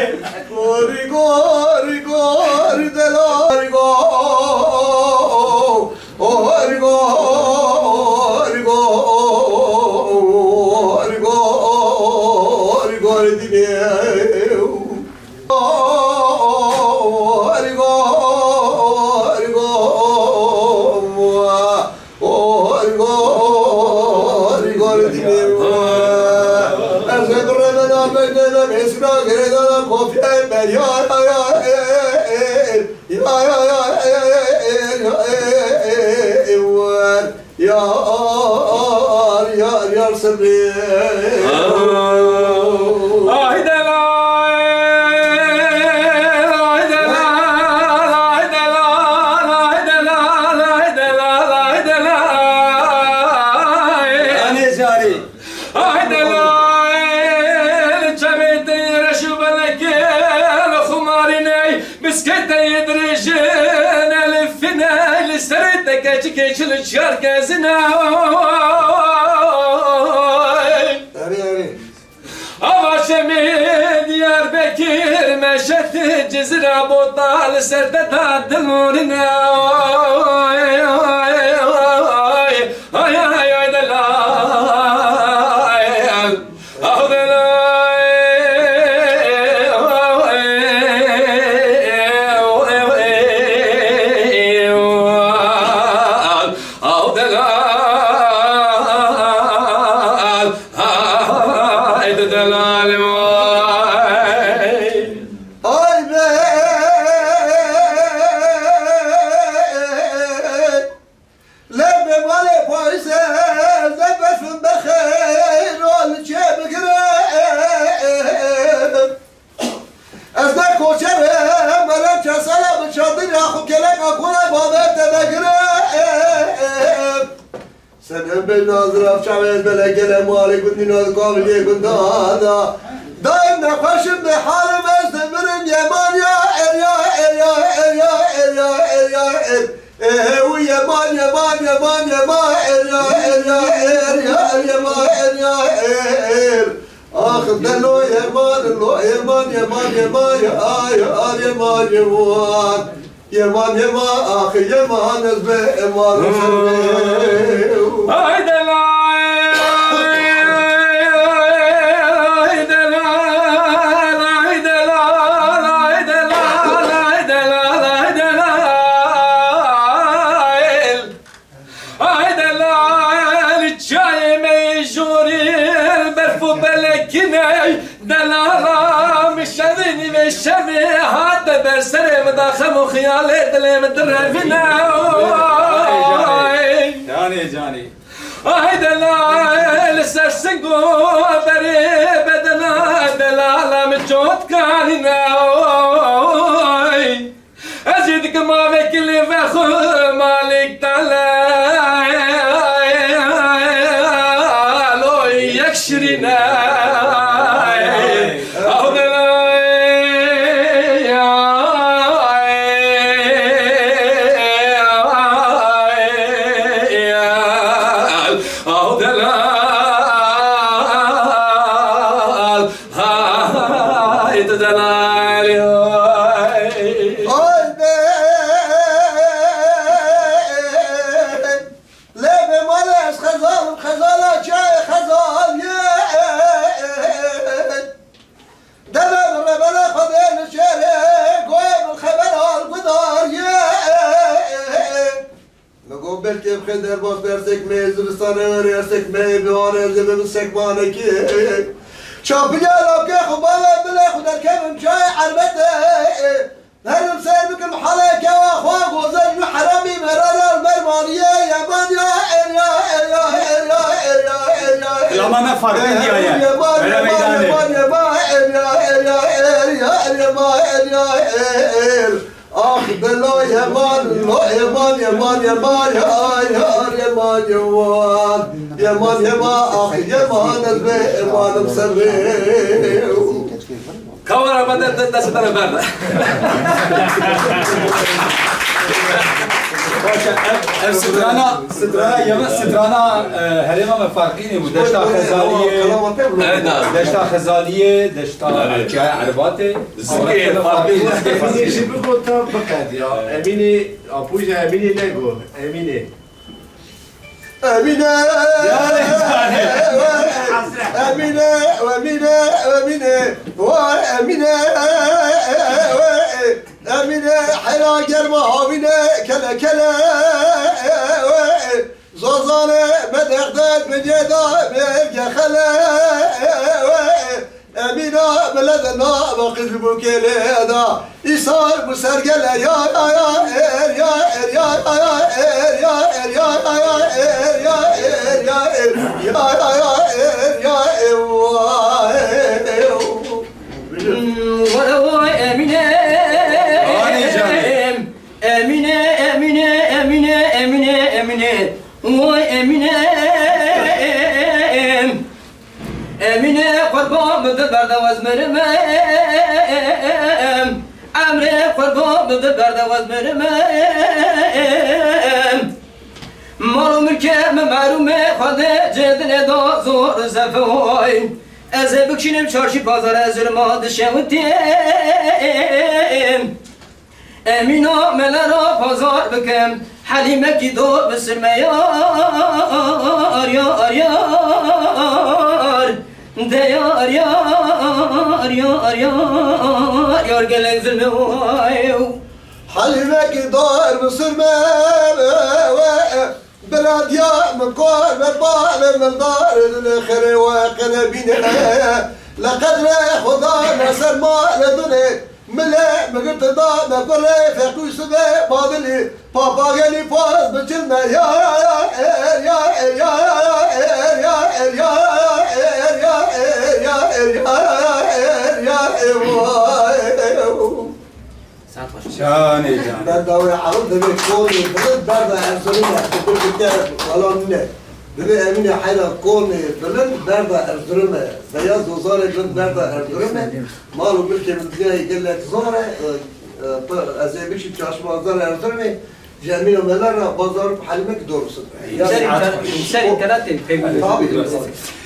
گوری گوری گوری دلاری گوری گوری گوری گوری گوری دینیو گوری گوری گوری گوری گوری دینیو از برمنا بدنا مسرا گردنا کوفیا بریا ya sabri
geçilir şarkısına Avaşemi Diyarbakır Meşeti Cizre Botal Serte Taddıl Nurine Ay ay ay delal Ah delal Senem ben nazıraf çavel bele gele mali gündüz kavliye gündada daim ne başım be halim ezdemirim yaman ya er ya er ya er ya er ya er ya er ehevu yaman yaman yaman yaman er ya er ya er ya er yaman er ya er ah delo yaman lo yaman yaman yaman ya ar yaman yaman Yaman yaman ah yaman ezbe eman Ay delay ay delay ay delay ay delay ay delay ay delay çay mecuril berfu belekine delala مشذني بالشمي حتى برسرم داخم وخيالي دلم درفنا
جاني جاني
هيدا لسه سنقو بري بدنا دلالا مجود كاننا ازيدك ما بك اللي فخو مالك لو يكشرنا belki khender bas versek mezristan örersek meyvan ezememsek maneki çapıya lake khubala bile khudar kemim çay arbete نرم سيدك المحلك يا اخوان وزن حرامي مرار المرمانية يمان يا يا يا يا
Lama me farkın diye ya. Öyle meydane.
Ah Delo yaman, lo yaman, yaman, yaman, yar, yar, yaman, yaman. Yaman, yaman, ah yaman, ezbe, yamanım sevri.
Kavara bende de sıdara verdi.
ev strana yeme strana herema me farkini bu deşta khazaliye
Evet abi.
deşta khazaliye deşta arbate
Zıkke farkı.
Emine şimdi bu tam bakad ya. Emine apuja Emine ne go? Emine.
Emine, Emine, Emine, Emine, vay Emine, Emine, hela gelme havine, kele kele, zazane medehdet meceda mergehele, Emine beledena vakit bu keleda, İsar bu sergele ya ya ya er ya er ya ya er ya er ya ya er ya er ya er ya ya er ya er
Vay Emine.
Ani canım.
Emine, Emine, Emine, Emine, Emine. Vay Emine. Emine kurban mıdır berdavaz merime. Emre kurban mıdır berdavaz merime. Malu mülkeme merume khade cedine da zor zefay. Ez bükşinim çarşı pazar ezülma dışevtim. Emina melara pazar bikem. Halime ki do bisirme yar yar yar. De yar yar yar yar yar gelek zulme vay.
Halime ki dar mısırme بلاد يا مكور ببال من دار الخير وقلبنا لقد خدا نصر ما لدني ملا مقلت دا نقول فيكو سبي بادلي بابا قالي فاز بجلنا يا يا يا يا يا يا
Şahane can.
Ben davaya alın demek konu bilir berda Erzurum'a tutup gider falan ne? Dedi Emine hayra konu bilir berda Erzurum'a beyaz dozara bilir berda Erzurum'a malum ülkemiz diye gelek zora azebişi çalışmazlar Erzurum'a Cemil Ömer'le pazarıp halimek doğrusu.
Sen internet peygamber.
Tabii.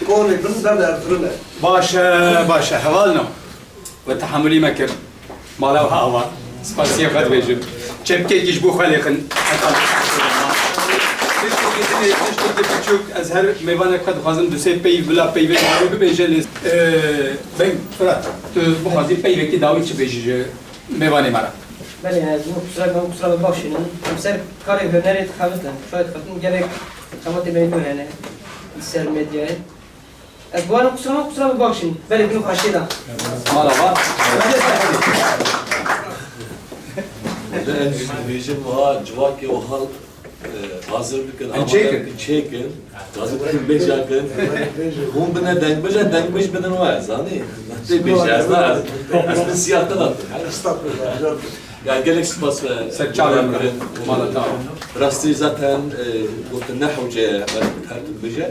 Konu bilir berda Erzurum'a.
باشا حوالنا وتحملي مكر ما لو هوا سباسيا خد بيجن چبكي يجبو خالقن تشوك ازهر ميوانك خد خازم دو سي بي بلا بي بي بي بيجلس بين فرات تو بخازي بي كي داوي تش بيجي ميواني مرا
بله از اون kusura bakmayın. Kimser kare höneri tıkamışlar. Şöyle tıkatın gerek kamatı beni yani. Sosyal medyaya. Bu arada kusura bakmayın. Böyle bir kaşıyla.
مالا var
Bizim ha civaki o hal hazır bir kan çekin hazır bir beş yakın hum bana denkmiş beden var zani nasıl beş yazlar aslında siyahtan attım
Estağfurullah.
yani gerek spas ve
سجال مالا تا
rastı zaten bu nahvce her türlü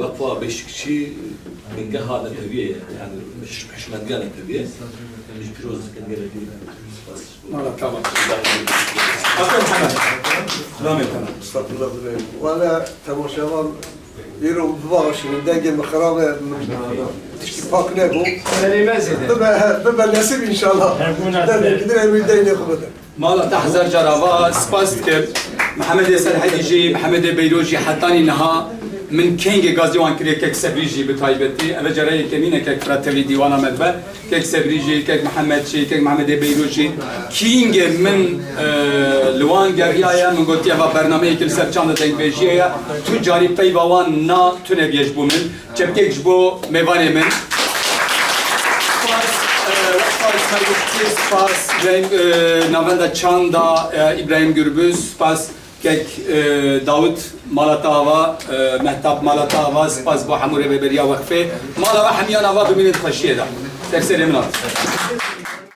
وقفة beşikçi من جهة نتبيه يعني مش من جهة نتبيه مش بيروز كان جهة
مالا تا أكون حمد لا ميتنا
Estağfurullah. Valla temaşavan yürüm bağışının denge mıkramı tişki pak ne bu? Bebe nasip inşallah. Denge gider emin denge kubada.
مالا تحذر جرابا سباس كب محمد ياسر حديجي محمد بيروجي حطاني نها من كينج غازيوان كري كيك سبريجي بتايبتي انا جراي كمينه كيك فراتلي ديوانا مدبا كيك سبريجي كيك محمد شي كيك محمد بيروجي كينج من لوان غاريايا من قلت يا برنامج كل سرچان دنگ بيجيا تجاري بيوان نا تنبيج بومن چبكيك جبو ميواني من Spas, Navenda Çanda, İbrahim Gürbüz, Spas, Kek Davut Malatava, Mehtap Malatava, Spas bu Hamure Beberiya Vakfe, Malava Hamiyana va biminin taşıyeda. Terserim